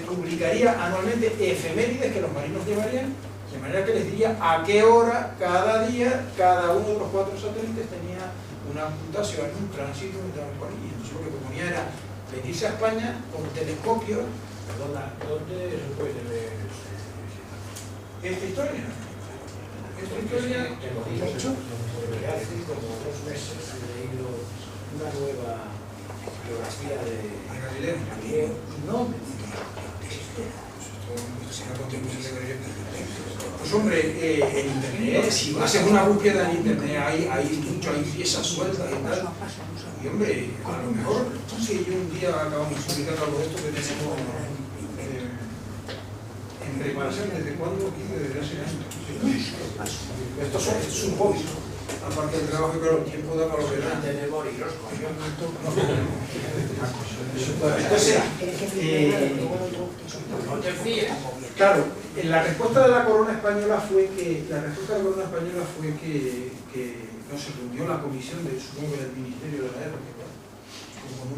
publicaría anualmente efemérides que los marinos llevarían, de manera que les diría a qué hora cada día cada uno de los 4 satélites tenía una puntuación, un tránsito, y entonces lo que proponía era venirse a España con telescopios. Perdona, ¿dónde se puede ver Esta historia. Esta historia, de hecho, porque hace como 2 meses he leído una nueva biografía de Galileo. y no me pues hombre, en internet, si haces una búsqueda en internet, hay piezas sueltas y tal. Y hombre, a lo mejor, si yo un día acabamos publicando algo de esto que tenemos en preparación, ¿desde cuándo? Desde hace años. Esto es un hobby. Aparte del trabajo, claro, el tiempo da para lo que da. tenemos y los Entonces, no te fíes. claro, la respuesta de la corona española fue que no se reunió la comisión supongo, del Ministerio de la Guerra, como